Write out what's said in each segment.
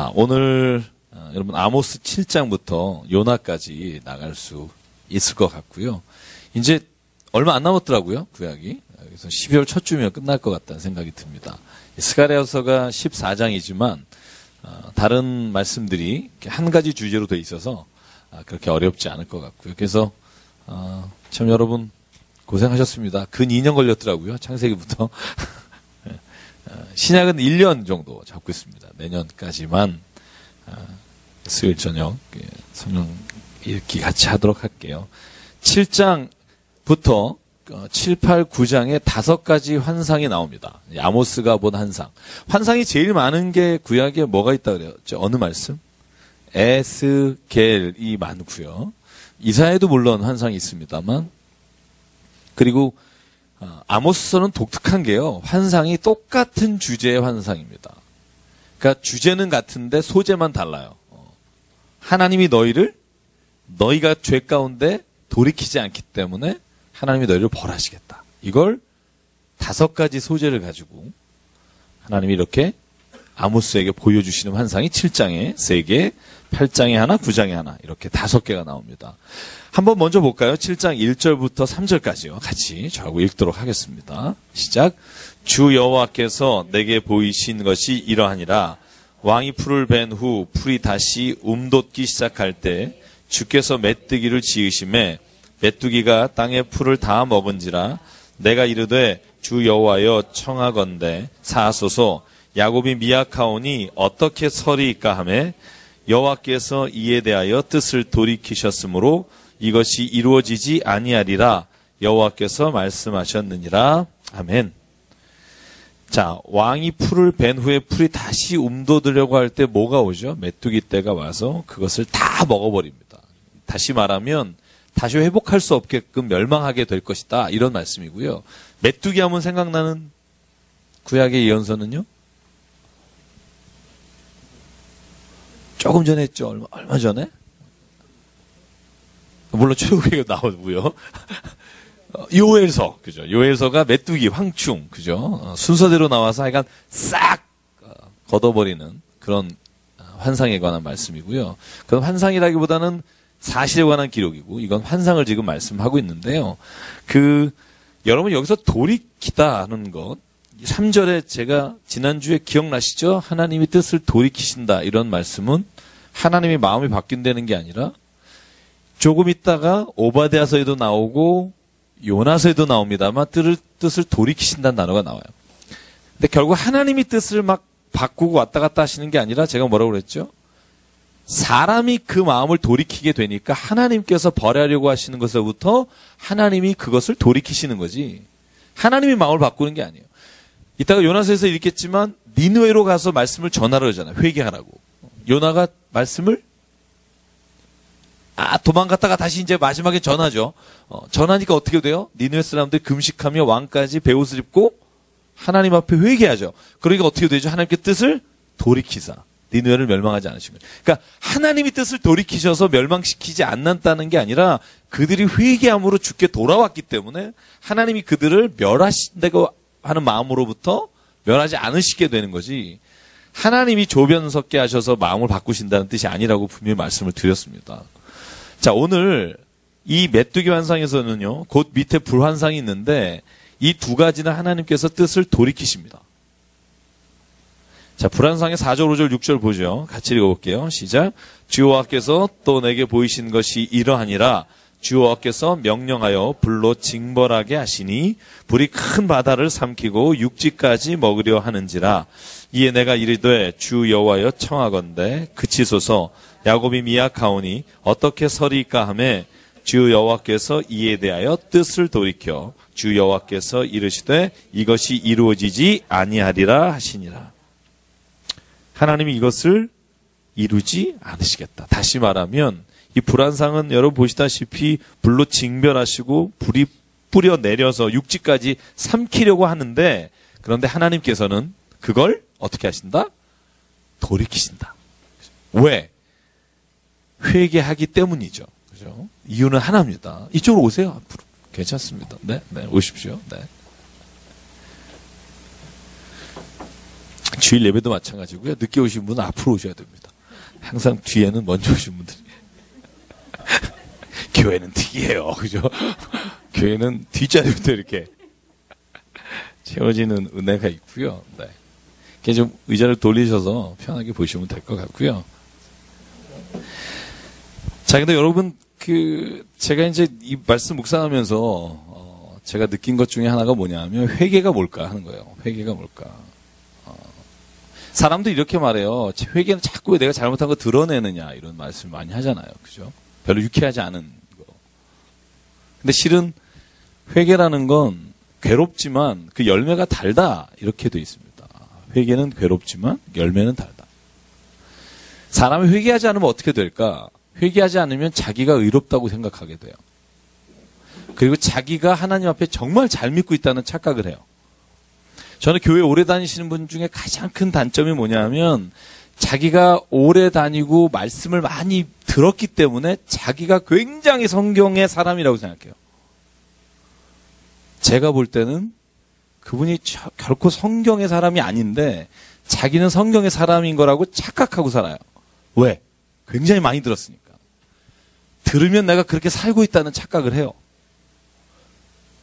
자, 오늘 여러분 아모스 7장부터 요나까지 나갈 수 있을 것 같고요. 이제 얼마 안 남았더라고요, 구약이. 그래서 12월 첫 주면 끝날 것 같다는 생각이 듭니다. 스가랴서가 14장이지만 다른 말씀들이 한 가지 주제로 돼 있어서 그렇게 어렵지 않을 것 같고요. 그래서 참 여러분 고생하셨습니다. 근 2년 걸렸더라고요, 창세기부터. 신약은 1년 정도 잡고 있습니다. 내년까지만 수요일 저녁 성령 읽기 같이 하도록 할게요. 7장부터 7, 8, 9장에 5가지 환상이 나옵니다. 아모스가 본 환상. 환상이 제일 많은 게 구약에 뭐가 있다 그랬죠? 어느 말씀? 에스겔이 많고요. 이사야에도 물론 환상이 있습니다만, 그리고 아모스서는 독특한 게요, 환상이 똑같은 주제의 환상입니다. 그러니까 주제는 같은데 소재만 달라요. 하나님이 너희가 죄 가운데 돌이키지 않기 때문에 하나님이 너희를 벌하시겠다. 이걸 5가지 소재를 가지고 하나님이 이렇게 아모스에게 보여주시는 환상이 7장에 3개, 8장에 하나, 9장에 하나, 이렇게 5개가 나옵니다. 한번 먼저 볼까요? 7장 1절부터 3절까지요. 같이 저하고 읽도록 하겠습니다. 시작. 주 여호와께서 내게 보이신 것이 이러하니라. 왕이 풀을 벤 후 풀이 다시 움돋기 시작할 때 주께서 메뚜기를 지으심에 메뚜기가 땅의 풀을 다 먹은지라. 내가 이르되 주 여호와여 청하건대 사하소서. 야곱이 미약하오니 어떻게 서리이까 하매 여호와께서 이에 대하여 뜻을 돌이키셨으므로 이것이 이루어지지 아니하리라. 여호와께서 말씀하셨느니라. 아멘. 자, 왕이 풀을 벤 후에 풀이 다시 움돋으려고 할 때 뭐가 오죠? 메뚜기 떼가 와서 그것을 다 먹어버립니다. 다시 말하면 다시 회복할 수 없게끔 멸망하게 될 것이다, 이런 말씀이고요. 메뚜기 하면 생각나는 구약의 예언서는요? 조금 전에 했죠. 얼마 전에? 물론 최후에 나오고요. 요엘서, 그죠? 요엘서가 메뚜기, 황충, 그죠? 순서대로 나와서 하여간 싹 걷어버리는 그런 환상에 관한 말씀이고요. 그건 환상이라기보다는 사실에 관한 기록이고, 이건 환상을 지금 말씀하고 있는데요. 여러분 여기서 돌이키다는 것, 3절에 제가 지난주에 기억나시죠? 하나님이 뜻을 돌이키신다, 이런 말씀은 하나님이 마음이 바뀐다는 게 아니라 조금 있다가 오바댜서에도 나오고 요나서에도 나옵니다만 뜻을 돌이키신다는 단어가 나와요. 근데 결국 하나님이 뜻을 막 바꾸고 왔다 갔다 하시는 게 아니라 제가 뭐라고 그랬죠? 사람이 그 마음을 돌이키게 되니까 하나님께서 벌하려고 하시는 것에서부터 하나님이 그것을 돌이키시는 거지, 하나님이 마음을 바꾸는 게 아니에요. 이따가 요나서에서 읽겠지만 니느웨로 가서 말씀을 전하라 그러잖아요. 회개하라고. 요나가 말씀을 도망갔다가 다시 이제 마지막에 전하죠. 전하니까 어떻게 돼요? 니느웨 사람들이 금식하며 왕까지 베옷을 입고 하나님 앞에 회개하죠. 그러니까 어떻게 되죠? 하나님께 뜻을 돌이키사 니느웨를 멸망하지 않으신 거예요. 그러니까 하나님이 뜻을 돌이키셔서 멸망시키지 않는다는 게 아니라 그들이 회개함으로 주께 돌아왔기 때문에 하나님이 그들을 멸하신다고 하는 마음으로부터 멸하지 않으시게 되는 거지, 하나님이 조변 섞게 하셔서 마음을 바꾸신다는 뜻이 아니라고 분명히 말씀을 드렸습니다. 자, 오늘 이 메뚜기 환상에서는요, 곧 밑에 불환상이 있는데 이 2가지는 하나님께서 뜻을 돌이키십니다. 자, 불환상의 4절, 5절, 6절 보죠. 같이 읽어볼게요. 시작. 주 여호와께서 또 내게 보이신 것이 이러하니라. 주 여호와께서 명령하여 불로 징벌하게 하시니 불이 큰 바다를 삼키고 육지까지 먹으려 하는지라. 이에 내가 이르되 주 여호와여 청하건대 그치소서. 야곱이 미약하오니 어떻게 서리이까 하매 주 여호와께서 이에 대하여 뜻을 돌이켜 주 여호와께서 이르시되 이것이 이루어지지 아니하리라 하시니라. 하나님이 이것을 이루지 않으시겠다. 다시 말하면 이 불환상은 여러분 보시다시피 불로 징별하시고 불이 뿌려 내려서 육지까지 삼키려고 하는데, 그런데 하나님께서는 그걸 어떻게 하신다? 돌이키신다. 왜? 회개하기 때문이죠. 그죠? 이유는 하나입니다. 이쪽으로 오세요. 앞으로. 괜찮습니다. 네, 오십시오. 네. 주일 예배도 마찬가지고요. 늦게 오신 분은 앞으로 오셔야 됩니다. 항상 뒤에는 먼저 오신 분들이. 교회는 뒤에요. 그죠? 교회는 뒷자리부터 이렇게 채워지는 은혜가 있고요. 네. 이렇게 좀 의자를 돌리셔서 편하게 보시면 될 것 같고요. 자, 근데 여러분, 제가 이제 이 말씀 묵상하면서, 제가 느낀 것 중에 하나가 뭐냐면, 회개가 뭘까 하는 거예요. 회개가 뭘까. 사람도 이렇게 말해요. 회개는 자꾸 왜 내가 잘못한 거 드러내느냐, 이런 말씀 많이 하잖아요. 그죠? 별로 유쾌하지 않은 거. 근데 실은 회개라는 건 괴롭지만 그 열매가 달다, 이렇게 돼 있습니다. 회개는 괴롭지만 열매는 달다. 사람이 회개하지 않으면 어떻게 될까? 회개하지 않으면 자기가 의롭다고 생각하게 돼요. 그리고 자기가 하나님 앞에 정말 잘 믿고 있다는 착각을 해요. 저는 교회 오래 다니시는 분 중에 가장 큰 단점이 뭐냐면 자기가 오래 다니고 말씀을 많이 들었기 때문에 자기가 굉장히 성경의 사람이라고 생각해요. 제가 볼 때는 그분이 결코 성경의 사람이 아닌데 자기는 성경의 사람인 거라고 착각하고 살아요. 왜? 굉장히 많이 들었으니까. 들으면 내가 그렇게 살고 있다는 착각을 해요.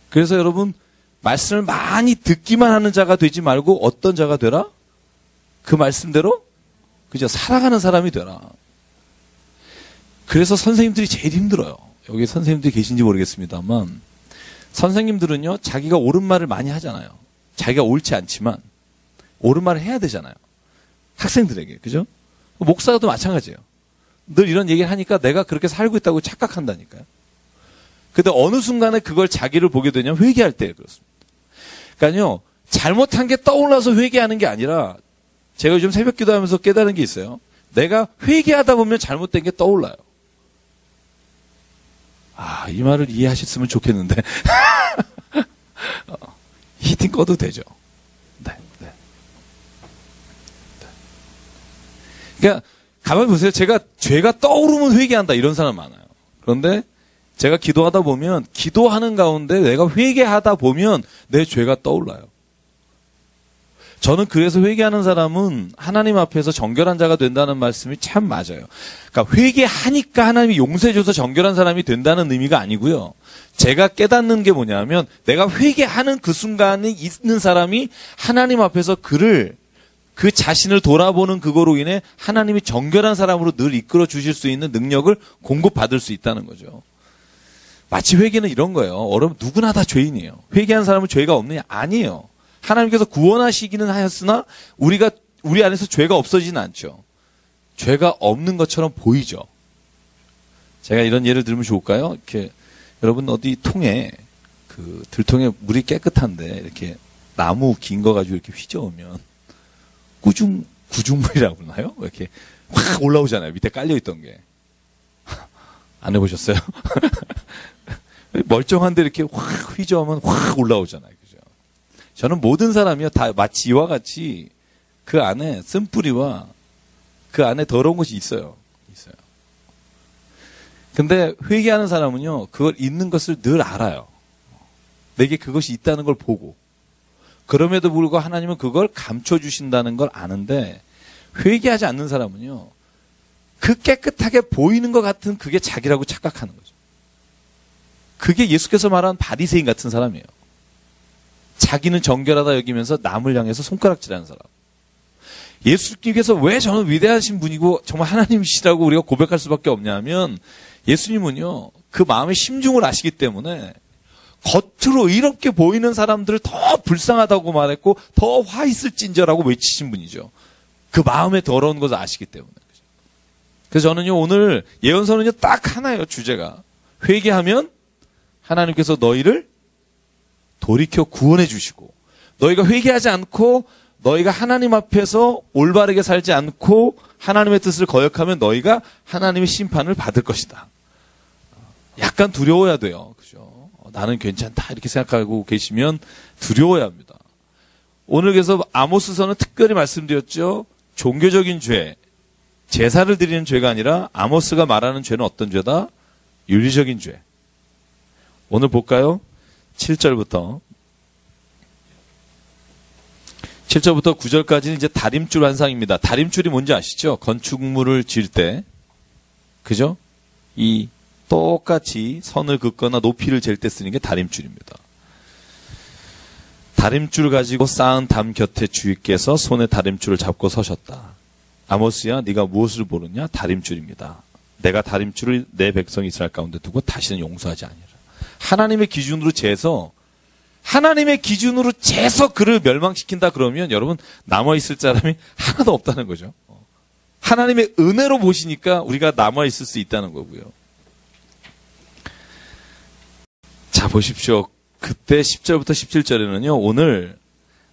그래서 여러분, 말씀을 많이 듣기만 하는 자가 되지 말고 어떤 자가 되라? 그 말씀대로 그죠? 살아가는 사람이 되라. 그래서 선생님들이 제일 힘들어요. 여기 선생님들이 계신지 모르겠습니다만 선생님들은요, 자기가 옳은 말을 많이 하잖아요. 자기가 옳지 않지만 옳은 말을 해야 되잖아요. 학생들에게, 그죠? 목사도 마찬가지예요. 늘 이런 얘기를 하니까 내가 그렇게 살고 있다고 착각한다니까요. 근데 어느 순간에 그걸 자기를 보게 되냐면 회개할 때 그렇습니다. 그러니까요, 잘못한 게 떠올라서 회개하는 게 아니라 제가 요즘 새벽 기도하면서 깨달은 게 있어요. 내가 회개하다 보면 잘못된 게 떠올라요. 아, 이 말을 이해하셨으면 좋겠는데. 히팅 꺼도 되죠. 네, 네. 네. 그러니까 가만히 보세요. 죄가 떠오르면 회개한다 이런 사람 많아요. 그런데 제가 기도하다 보면 기도하는 가운데 내가 회개하다 보면 내 죄가 떠올라요. 저는 그래서 회개하는 사람은 하나님 앞에서 정결한 자가 된다는 말씀이 참 맞아요. 그러니까 회개하니까 하나님이 용서해줘서 정결한 사람이 된다는 의미가 아니고요. 제가 깨닫는 게 뭐냐면 내가 회개하는 그 순간에 있는 사람이 하나님 앞에서 그 자신을 돌아보는 그거로 인해 하나님이 정결한 사람으로 늘 이끌어 주실 수 있는 능력을 공급받을 수 있다는 거죠. 마치 회개는 이런 거예요. 여러분 누구나 다 죄인이에요. 회개한 사람은 죄가 없느냐? 아니에요. 하나님께서 구원하시기는 하였으나 우리 안에서 죄가 없어지진 않죠. 죄가 없는 것처럼 보이죠. 제가 이런 예를 들면 좋을까요? 이렇게 여러분 어디 통에 들통에 물이 깨끗한데 이렇게 나무 긴 거 가지고 이렇게 휘저으면 구중물이라고 그러나요? 이렇게 확 올라오잖아요. 밑에 깔려 있던 게. 안 해보셨어요? 멀쩡한데 이렇게 확 휘저으면 확 올라오잖아요. 그죠? 저는 모든 사람이요, 다 마치 이와 같이 그 안에 쓴뿌리와 그 안에 더러운 것이 있어요. 근데 회개하는 사람은요, 그걸 있는 것을 늘 알아요. 내게 그것이 있다는 걸 보고. 그럼에도 불구하고 하나님은 그걸 감춰주신다는 걸 아는데, 회개하지 않는 사람은요, 그 깨끗하게 보이는 것 같은 그게 자기라고 착각하는 거죠. 그게 예수께서 말한 바리새인 같은 사람이에요. 자기는 정결하다 여기면서 남을 향해서 손가락질하는 사람. 예수님께서 왜 저는 위대하신 분이고 정말 하나님이시라고 우리가 고백할 수밖에 없냐면 예수님은요, 그 마음의 심중을 아시기 때문에 겉으로 의롭게 보이는 사람들을 더 불쌍하다고 말했고 더 화 있을진저라고 외치신 분이죠. 그 마음의 더러운 것을 아시기 때문에. 그래서 저는요, 오늘 예언서는요, 딱 하나예요, 주제가. 회개하면 하나님께서 너희를 돌이켜 구원해 주시고, 너희가 회개하지 않고 너희가 하나님 앞에서 올바르게 살지 않고 하나님의 뜻을 거역하면 너희가 하나님의 심판을 받을 것이다. 약간 두려워야 돼요. 그죠? 나는 괜찮다 이렇게 생각하고 계시면 두려워야 합니다. 오늘 그래서 아모스서는 특별히 말씀드렸죠. 종교적인 죄, 제사를 드리는 죄가 아니라 아모스가 말하는 죄는 어떤 죄다? 윤리적인 죄. 오늘 볼까요? 7절부터 7절부터 9절까지는 이제 다림줄 환상입니다. 다림줄이 뭔지 아시죠? 건축물을 지을 때, 그죠? 이 똑같이 선을 긋거나 높이를 잴 때 쓰는 게 다림줄입니다. 다림줄 가지고 쌓은 담 곁에 주위께서 손에 다림줄을 잡고 서셨다. 아모스야, 네가 무엇을 보느냐? 다림줄입니다. 내가 다림줄을 내 백성 이스라엘 가운데 두고 다시는 용서하지 아니라. 하나님의 기준으로 재서 그를 멸망시킨다 그러면 여러분 남아있을 사람이 하나도 없다는 거죠. 하나님의 은혜로 보시니까 우리가 남아있을 수 있다는 거고요. 자, 보십시오. 그때 10절부터 17절에는요, 오늘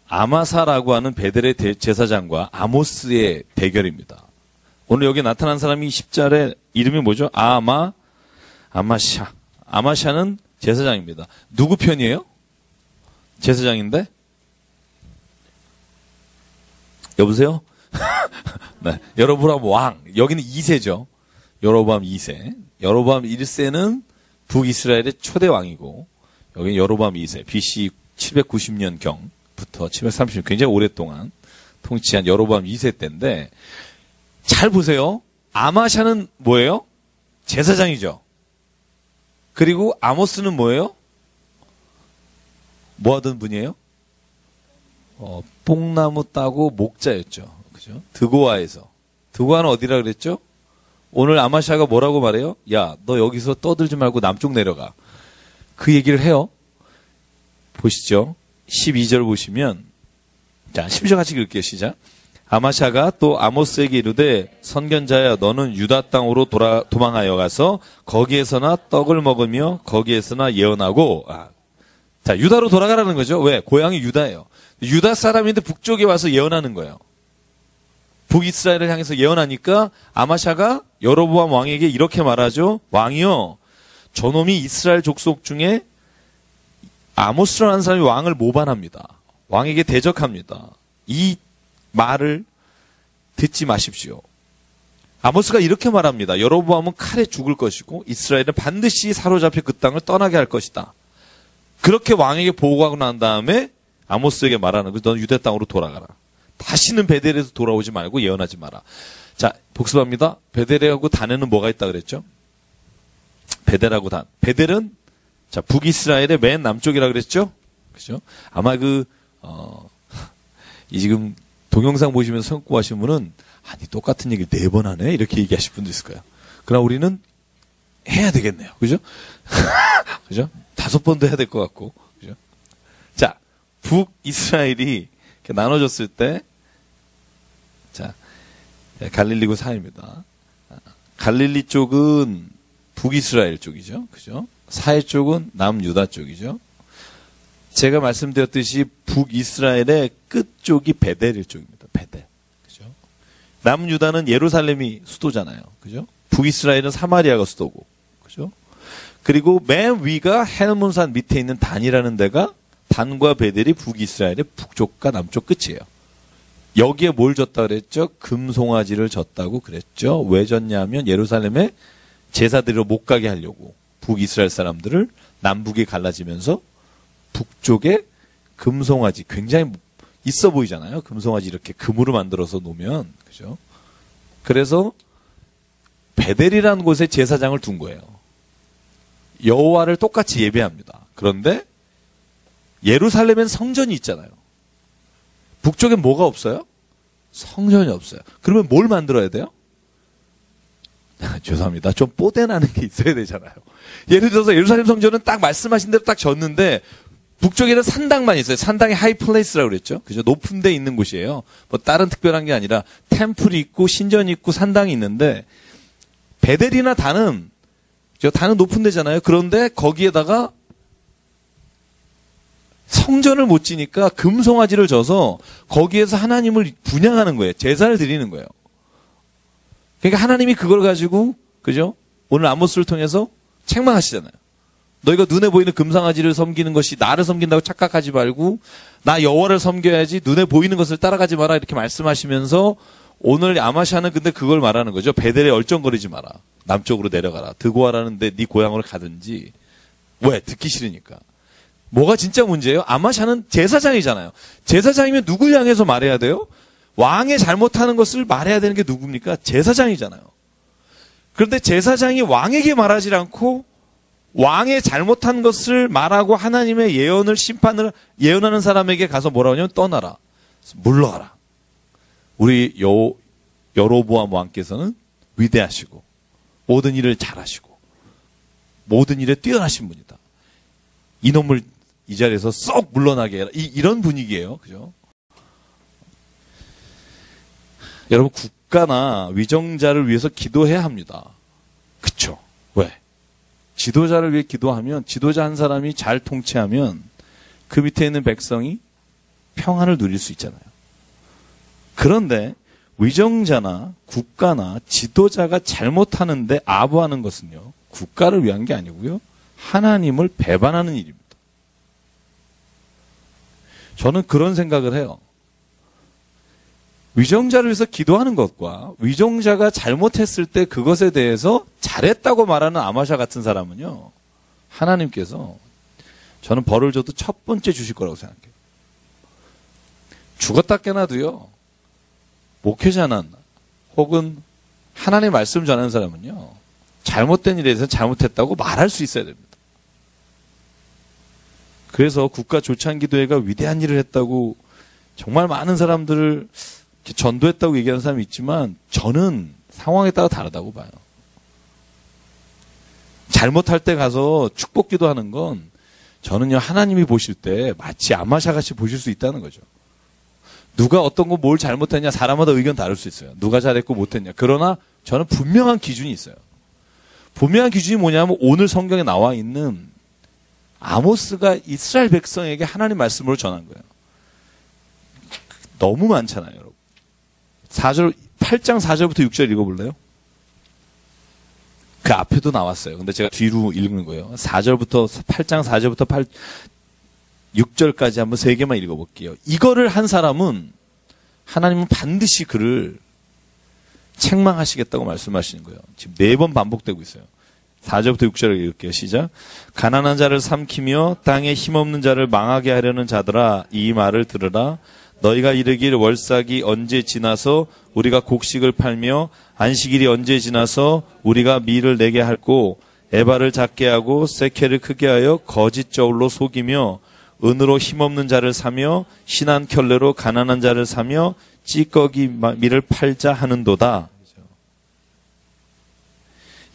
아마사라고 하는 베델의 제사장과 아모스의 대결입니다. 오늘 여기 나타난 사람이 10절에 이름이 뭐죠? 아마샤. 아마샤는 제사장입니다. 누구 편이에요? 제사장인데? 여보세요? 네. 여로보암 왕. 여기는 2세죠. 여로보암 2세. 여로보암 1세는 북이스라엘의 초대 왕이고, 여기는 여로보암 2세. BC 790년경부터 730년, 굉장히 오랫동안 통치한 여로보암 2세 때인데, 잘 보세요. 아마샤는 뭐예요? 제사장이죠. 그리고 아모스는 뭐예요? 뭐 하던 분이에요? 뽕나무 따고 목자였죠. 그죠? 드고아에서. 드고아는 어디라 그랬죠? 오늘 아마샤가 뭐라고 말해요? 야, 너 여기서 떠들지 말고 남쪽 내려가. 그 얘기를 해요. 보시죠. 12절 보시면, 자, 12절 같이 읽을게요. 시작. 아마샤가 또 아모스에게 이르되, 선견자야, 너는 유다 땅으로 도망하여 가서 거기에서나 떡을 먹으며 거기에서나 예언하고, 자, 유다로 돌아가라는 거죠. 왜? 고향이 유다예요. 유다 사람인데 북쪽에 와서 예언하는 거예요. 북이스라엘을 향해서 예언하니까 아마샤가 여로보암 왕에게 이렇게 말하죠. 왕이여, 저놈이 이스라엘 족속 중에 아모스라는 사람이 왕을 모반합니다. 왕에게 대적합니다. 이 말을 듣지 마십시오. 아모스가 이렇게 말합니다. 여로보암은 칼에 죽을 것이고 이스라엘은 반드시 사로잡혀 그 땅을 떠나게 할 것이다. 그렇게 왕에게 보고하고 난 다음에 아모스에게 말하는 거예요. 너는 유대 땅으로 돌아가라. 다시는 베델에서 돌아오지 말고 예언하지 마라. 자, 복습합니다. 베델하고 단에는 뭐가 있다 그랬죠? 베델하고 단. 베델은 자, 북이스라엘의 맨 남쪽이라 그랬죠? 그죠? 아마 이 지금 동영상 보시면서 성공하신 분은 아니 똑같은 얘기를 4번 하네 이렇게 얘기하실 분도 있을 거예요. 그러나 우리는 해야 되겠네요. 그죠? 그죠? 5번도 해야 될 것 같고. 그죠? 자, 북이스라엘이 이렇게 나눠졌을 때, 자, 갈릴리고 사해입니다. 갈릴리 쪽은 북이스라엘 쪽이죠. 그죠? 사해 쪽은 남유다 쪽이죠. 제가 말씀드렸듯이 북이스라엘의 끝쪽이 베델 쪽입니다. 베델. 그죠? 남유다는 예루살렘이 수도잖아요. 그죠? 북이스라엘은 사마리아가 수도고. 그죠? 그리고 맨 위가 헬몬산 밑에 있는 단이라는 데가 단과 베델이 북이스라엘의 북쪽과 남쪽 끝이에요. 여기에 뭘 줬다 그랬죠? 금송아지를 줬다고 그랬죠. 왜 줬냐면 예루살렘에 제사드리러 못 가게 하려고 북이스라엘 사람들을 남북에 갈라지면서 북쪽에 금송아지 굉장히 있어 보이잖아요. 금송아지 이렇게 금으로 만들어서 놓으면 그죠? 그래서 베델이라는 곳에 제사장을 둔 거예요. 여호와를 똑같이 예배합니다. 그런데 예루살렘엔 성전이 있잖아요. 북쪽엔 뭐가 없어요? 성전이 없어요. 그러면 뭘 만들어야 돼요? 죄송합니다. 좀 뽀대나는 게 있어야 되잖아요. 예를 들어서 예루살렘 성전은 딱 말씀하신 대로 딱 졌는데 북쪽에는 산당만 있어요. 산당이 하이 플레이스라고 그랬죠. 그죠? 높은 데 있는 곳이에요. 뭐 다른 특별한 게 아니라 템플이 있고 신전이 있고 산당이 있는데 베델이나 단은 높은 데잖아요. 그런데 거기에다가 성전을 못 지니까 금송아지를 져서 거기에서 하나님을 분향하는 거예요. 제사를 드리는 거예요. 그러니까 하나님이 그걸 가지고 그죠? 오늘 아모스를 통해서 책망하시잖아요. 너희가 눈에 보이는 금송아지를 섬기는 것이 나를 섬긴다고 착각하지 말고 나 여호와를 섬겨야지 눈에 보이는 것을 따라가지 마라 이렇게 말씀하시면서 오늘 아마샤는 근데 그걸 말하는 거죠. 베델에 얼쩡거리지 마라. 남쪽으로 내려가라. 드고아라는데 네 고향으로 가든지. 왜? 듣기 싫으니까. 뭐가 진짜 문제예요? 아마샤는 제사장이잖아요. 제사장이면 누굴 향해서 말해야 돼요? 왕의 잘못하는 것을 말해야 되는 게 누굽니까? 제사장이잖아요. 그런데 제사장이 왕에게 말하지 않고 왕의 잘못한 것을 말하고 하나님의 예언을 심판을 예언하는 사람에게 가서 뭐라고 하냐면 떠나라. 물러가라. 우리 여로보암 왕께서는 위대하시고 모든 일을 잘하시고 모든 일에 뛰어나신 분이다. 이놈을 이 자리에서 쏙 물러나게 해라. 이런 분위기예요. 그죠? 여러분 국가나 위정자를 위해서 기도해야 합니다. 그쵸? 왜? 지도자를 위해 기도하면 지도자 한 사람이 잘 통치하면 그 밑에 있는 백성이 평안을 누릴 수 있잖아요. 그런데 위정자나 국가나 지도자가 잘못하는데 아부하는 것은요. 국가를 위한 게 아니고요. 하나님을 배반하는 일입니다. 저는 그런 생각을 해요. 위정자를 위해서 기도하는 것과 위정자가 잘못했을 때 그것에 대해서 잘했다고 말하는 아마샤 같은 사람은요. 하나님께서 저는 벌을 줘도 첫 번째 주실 거라고 생각해요. 죽었다 깨나도요. 목회자나 혹은 하나님의 말씀 전하는 사람은요. 잘못된 일에 대해서 잘못했다고 말할 수 있어야 됩니다. 그래서 국가 조창기도회가 위대한 일을 했다고 정말 많은 사람들을 전도했다고 얘기하는 사람이 있지만 저는 상황에 따라 다르다고 봐요. 잘못할 때 가서 축복기도 하는 건 저는요 하나님이 보실 때 마치 아마샤같이 보실 수 있다는 거죠. 누가 어떤 거 뭘 잘못했냐 사람마다 의견 다를 수 있어요. 누가 잘했고 못했냐. 그러나 저는 분명한 기준이 있어요. 분명한 기준이 뭐냐면 오늘 성경에 나와 있는 아모스가 이스라엘 백성에게 하나님 말씀으로 전한 거예요. 너무 많잖아요, 여러분. 8장 4절부터 6절 읽어볼래요? 그 앞에도 나왔어요. 근데 제가 뒤로 읽는 거예요. 8장 4절부터 6절까지 한번 3개만 읽어볼게요. 이거를 한 사람은 하나님은 반드시 그를 책망하시겠다고 말씀하시는 거예요. 지금 4번 반복되고 있어요. 4절부터 6절을 읽을게요. 시작. 가난한 자를 삼키며 땅에 힘없는 자를 망하게 하려는 자들아 이 말을 들으라. 너희가 이르길 월삭이 언제 지나서 우리가 곡식을 팔며 안식일이 언제 지나서 우리가 밀을 내게 할고 에바를 작게 하고 세케를 크게 하여 거짓 저울로 속이며 은으로 힘없는 자를 사며 신한 켤레로 가난한 자를 사며 찌꺼기 밀을 팔자 하는도다.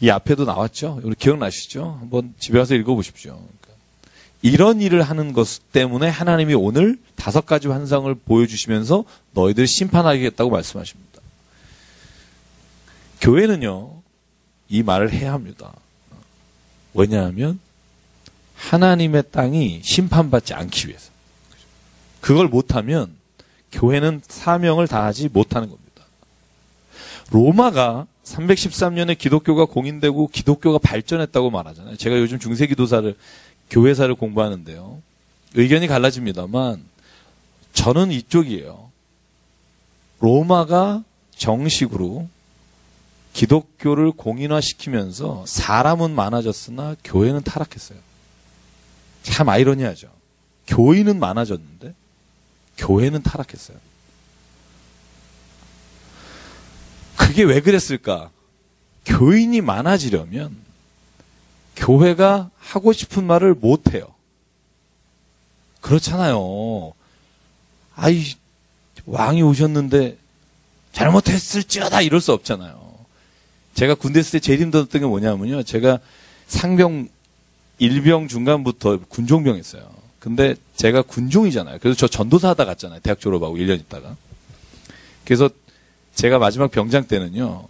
이 앞에도 나왔죠? 우리 기억나시죠? 한번 집에 가서 읽어보십시오. 이런 일을 하는 것 때문에 하나님이 오늘 5가지 환상을 보여주시면서 너희들을 심판하겠다고 말씀하십니다. 교회는요, 이 말을 해야 합니다. 왜냐하면 하나님의 땅이 심판받지 않기 위해서. 그걸 못하면 교회는 사명을 다하지 못하는 겁니다. 로마가 313년에 기독교가 공인되고 기독교가 발전했다고 말하잖아요. 제가 요즘 중세기도사를 교회사를 공부하는데요. 의견이 갈라집니다만 저는 이쪽이에요. 로마가 정식으로 기독교를 공인화시키면서 사람은 많아졌으나 교회는 타락했어요. 참 아이러니하죠. 교인은 많아졌는데 교회는 타락했어요. 그게 왜 그랬을까? 교인이 많아지려면 교회가 하고 싶은 말을 못해요. 그렇잖아요. 아이, 왕이 오셨는데 잘못했을지어다 이럴 수 없잖아요. 제가 군대 있을 때 제일 힘들었던 게 뭐냐면요. 제가 상병 1병 중간부터 군종병 했어요. 근데 제가 군종이잖아요. 그래서 저 전도사 하다 갔잖아요. 대학 졸업하고 1년 있다가. 그래서 제가 마지막 병장 때는요.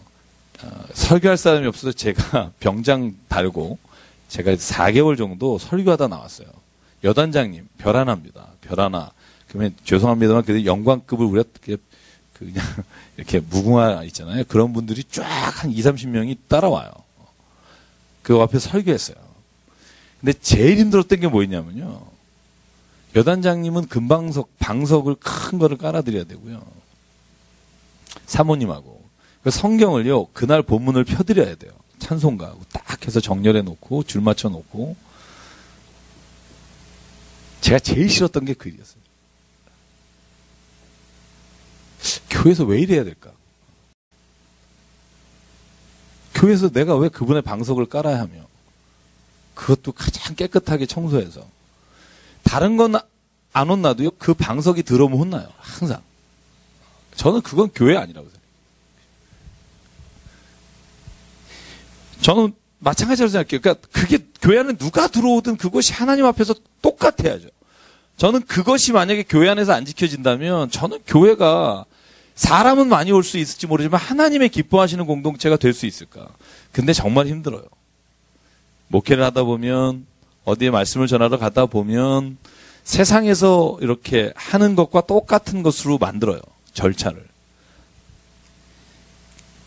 설교할 사람이 없어서 제가 병장 달고 제가 4개월 정도 설교하다 나왔어요. 여단장님, 별 하나입니다. 별 하나. 그러면 죄송합니다만 그래도 영광급을 우리가 그냥 이렇게 무궁화 있잖아요. 그런 분들이 쫙 한 20-30명이 따라와요. 그 앞에 설교했어요. 근데 제일 힘들었던 게 뭐였냐면요. 여단장님은 방석을 큰 거를 깔아드려야 되고요. 사모님하고. 성경을요, 그날 본문을 펴드려야 돼요. 찬송가 딱 해서 정렬해 놓고, 줄 맞춰 놓고. 제가 제일 싫었던 게 그 일이었어요. 교회에서 왜 이래야 될까? 교회에서 내가 왜 그분의 방석을 깔아야 하며, 그것도 가장 깨끗하게 청소해서, 다른 건 안 혼나도요, 그 방석이 들어오면 혼나요. 항상. 저는 그건 교회 아니라고 생각해요. 저는 마찬가지로 생각해요. 그러니까 그게 교회 안에 누가 들어오든 그것이 하나님 앞에서 똑같아야죠. 저는 그것이 만약에 교회 안에서 안 지켜진다면 저는 교회가 사람은 많이 올 수 있을지 모르지만 하나님의 기뻐하시는 공동체가 될 수 있을까? 근데 정말 힘들어요. 목회를 하다 보면, 어디에 말씀을 전하러 가다 보면 세상에서 이렇게 하는 것과 똑같은 것으로 만들어요. 절차를.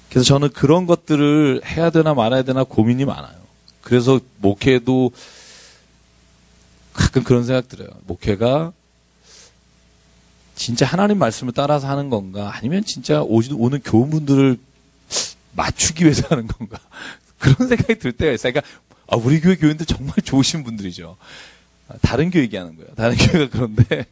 그래서 저는 그런 것들을 해야 되나 말아야 되나 고민이 많아요. 그래서 목회도 가끔 그런 생각 들어요. 목회가 진짜 하나님 말씀을 따라서 하는 건가? 아니면 진짜 오는 교우분들을 맞추기 위해서 하는 건가? 그런 생각이 들 때가 있어요. 그러니까 우리 교회 교인들 정말 좋으신 분들이죠. 다른 교회 얘기하는 거예요. 다른 교회가 그런데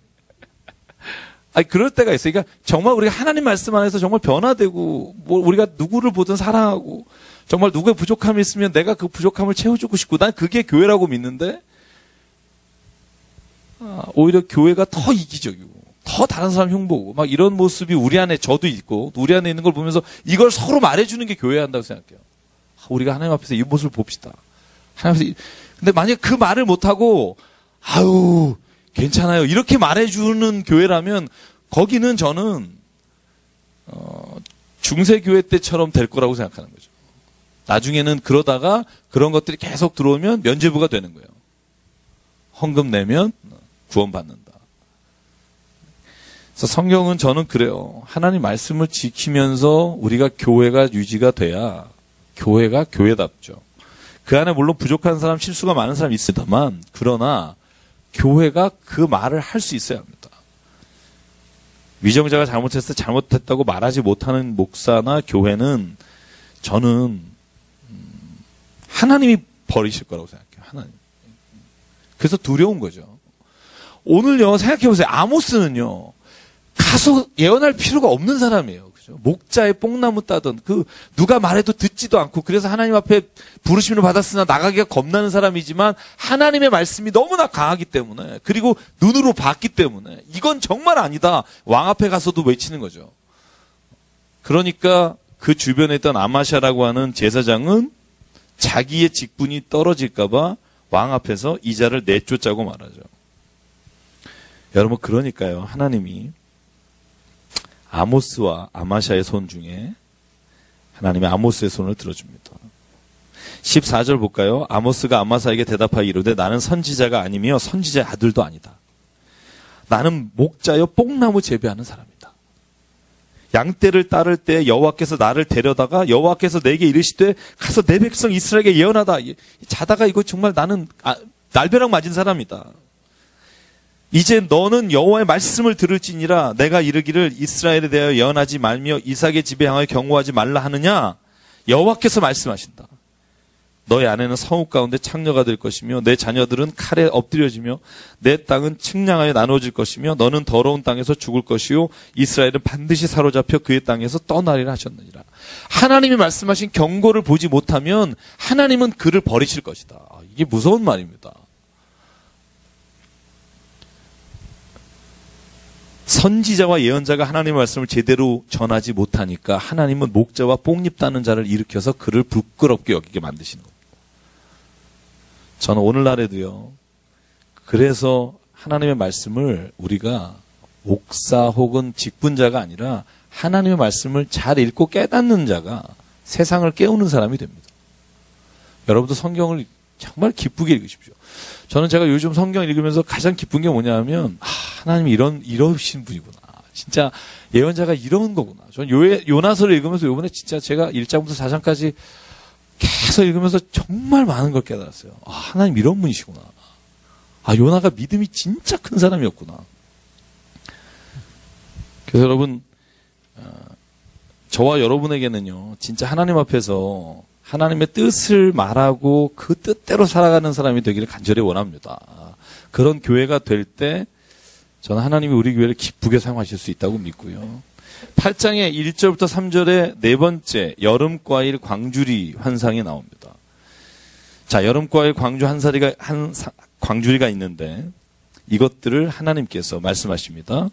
그럴 때가 있어요. 그러니까 정말 우리가 하나님 말씀 안에서 정말 변화되고, 뭐 우리가 누구를 보든 사랑하고, 정말 누구의 부족함이 있으면 내가 그 부족함을 채워주고 싶고, 난 그게 교회라고 믿는데, 오히려 교회가 더 이기적이고, 더 다른 사람 흉보고, 막 이런 모습이 우리 안에 저도 있고, 우리 안에 있는 걸 보면서 이걸 서로 말해주는 게 교회야 한다고 생각해요. 우리가 하나님 앞에서 이 모습을 봅시다. 하나님 앞에서 근데 만약에 그 말을 못하고, 괜찮아요, 이렇게 말해주는 교회라면 거기는 저는 중세교회 때처럼 될 거라고 생각하는 거죠. 나중에는 그러다가 그런 것들이 계속 들어오면 면죄부가 되는 거예요. 헌금 내면 구원받는다. 그래서 성경은 저는 그래요. 하나님 말씀을 지키면서 우리가 교회가 유지가 돼야 교회가 교회답죠. 그 안에 물론 부족한 사람, 실수가 많은 사람이 있습니다만, 그러나 교회가 그 말을 할 수 있어야 합니다. 위정자가 잘못했을 때 잘못했다고 말하지 못하는 목사나 교회는 저는 하나님이 버리실 거라고 생각해요. 하나님. 그래서 두려운 거죠. 오늘요, 생각해보세요. 아모스는요, 가서 예언할 필요가 없는 사람이에요. 그죠? 목자의 뽕나무 따던, 누가 말해도 듣지도 않고, 그래서 하나님 앞에 부르심을 받았으나 나가기가 겁나는 사람이지만, 하나님의 말씀이 너무나 강하기 때문에, 그리고 눈으로 봤기 때문에, 이건 정말 아니다. 왕 앞에 가서도 외치는 거죠. 그러니까 그 주변에 있던 아마샤라고 하는 제사장은 자기의 직분이 떨어질까봐 왕 앞에서 이자를 내쫓자고 말하죠. 여러분, 그러니까요, 하나님이 아모스와 아마샤의 손 중에 하나님이 아모스의 손을 들어줍니다. 14절 볼까요? 아모스가 아마사에게 대답하여 이르되 나는 선지자가 아니며 선지자의 아들도 아니다. 나는 목자여 뽕나무 재배하는 사람이다. 양떼를 따를 때 여호와께서 나를 데려다가 여호와께서 내게 이르시되 가서 내 백성 이스라엘에게 예언하다. 자다가 이거 정말 나는 날벼락 맞은 사람이다. 이제 너는 여호와의 말씀을 들을지니라. 내가 이르기를 이스라엘에 대하여 예언하지 말며 이삭의 집에 향하여 경고하지 말라 하느냐. 여호와께서 말씀하신다. 너의 아내는 성읍 가운데 창녀가 될 것이며 내 자녀들은 칼에 엎드려지며 내 땅은 측량하여 나누어질 것이며 너는 더러운 땅에서 죽을 것이요 이스라엘은 반드시 사로잡혀 그의 땅에서 떠나리라 하셨느니라. 하나님이 말씀하신 경고를 보지 못하면 하나님은 그를 버리실 것이다. 이게 무서운 말입니다. 선지자와 예언자가 하나님의 말씀을 제대로 전하지 못하니까 하나님은 목자와 뽕잎 따는 자를 일으켜서 그를 부끄럽게 여기게 만드시는 겁니다. 저는 오늘날에도요, 그래서 하나님의 말씀을 우리가 목사 혹은 직분자가 아니라 하나님의 말씀을 잘 읽고 깨닫는 자가 세상을 깨우는 사람이 됩니다. 여러분도 성경을 정말 기쁘게 읽으십시오. 저는 제가 요즘 성경 읽으면서 가장 기쁜 게 뭐냐면, 하나님이 이러신 분이구나. 진짜 예언자가 이런 거구나. 저는 요나서를 읽으면서 요번에 진짜 제가 1장부터 4장까지 계속 읽으면서 정말 많은 걸 깨달았어요. 하나님 이런 분이시구나. 요나가 믿음이 진짜 큰 사람이었구나. 그래서 여러분, 저와 여러분에게는요, 진짜 하나님 앞에서 하나님의 뜻을 말하고 그 뜻대로 살아가는 사람이 되기를 간절히 원합니다. 그런 교회가 될 때 저는 하나님이 우리 교회를 기쁘게 사용하실 수 있다고 믿고요. 8장의 1절부터 3절에 네 번째 여름과일 광주리 환상이 나옵니다. 자, 여름과일 광주리가 있는데 이것들을 하나님께서 말씀하십니다.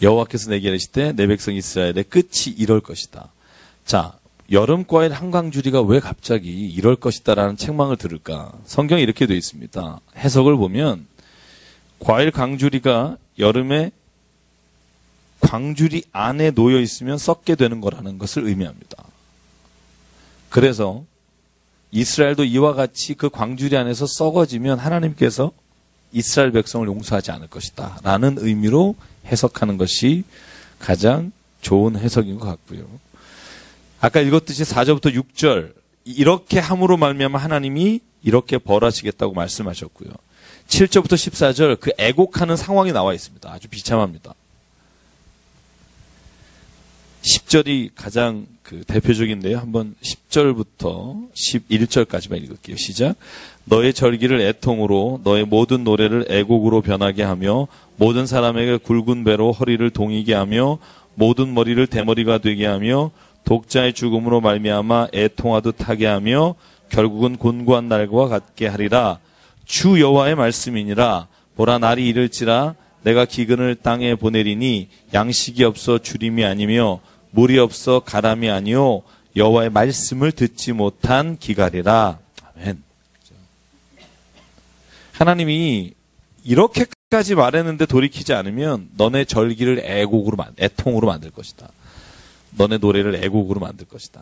여호와께서 내게 이르시되 내 백성 이스라엘의 끝이 이럴 것이다. 자, 여름과일 한 광주리가 왜 갑자기 이럴 것이다라는 책망을 들을까? 성경에 이렇게 되어 있습니다. 해석을 보면 과일 광주리가 여름에 광주리 안에 놓여 있으면 썩게 되는 거라는 것을 의미합니다. 그래서 이스라엘도 이와 같이 그 광주리 안에서 썩어지면 하나님께서 이스라엘 백성을 용서하지 않을 것이다 라는 의미로 해석하는 것이 가장 좋은 해석인 것 같고요. 아까 읽었듯이 4절부터 6절 이렇게 함으로 말미암아 하나님이 이렇게 벌하시겠다고 말씀하셨고요. 7절부터 14절 그 애곡하는 상황이 나와 있습니다. 아주 비참합니다. 10절이 가장 대표적인데요. 한번 10절부터 11절까지만 읽을게요. 시작. 너의 절기를 애통으로 너의 모든 노래를 애곡으로 변하게 하며 모든 사람에게 굵은 배로 허리를 동이게 하며 모든 머리를 대머리가 되게 하며 독자의 죽음으로 말미암아 애통하듯 하게 하며 결국은 곤고한 날과 같게 하리라. 주 여호와의 말씀이니라. 보라 날이 이를지라 내가 기근을 땅에 보내리니 양식이 없어 주림이 아니며 물이 없어 가람이 아니요 여호와의 말씀을 듣지 못한 기갈이라. 아멘. 하나님이 이렇게까지 말했는데 돌이키지 않으면 너네 절기를 애통으로 만들 것이다. 너네 노래를 애곡으로 만들 것이다.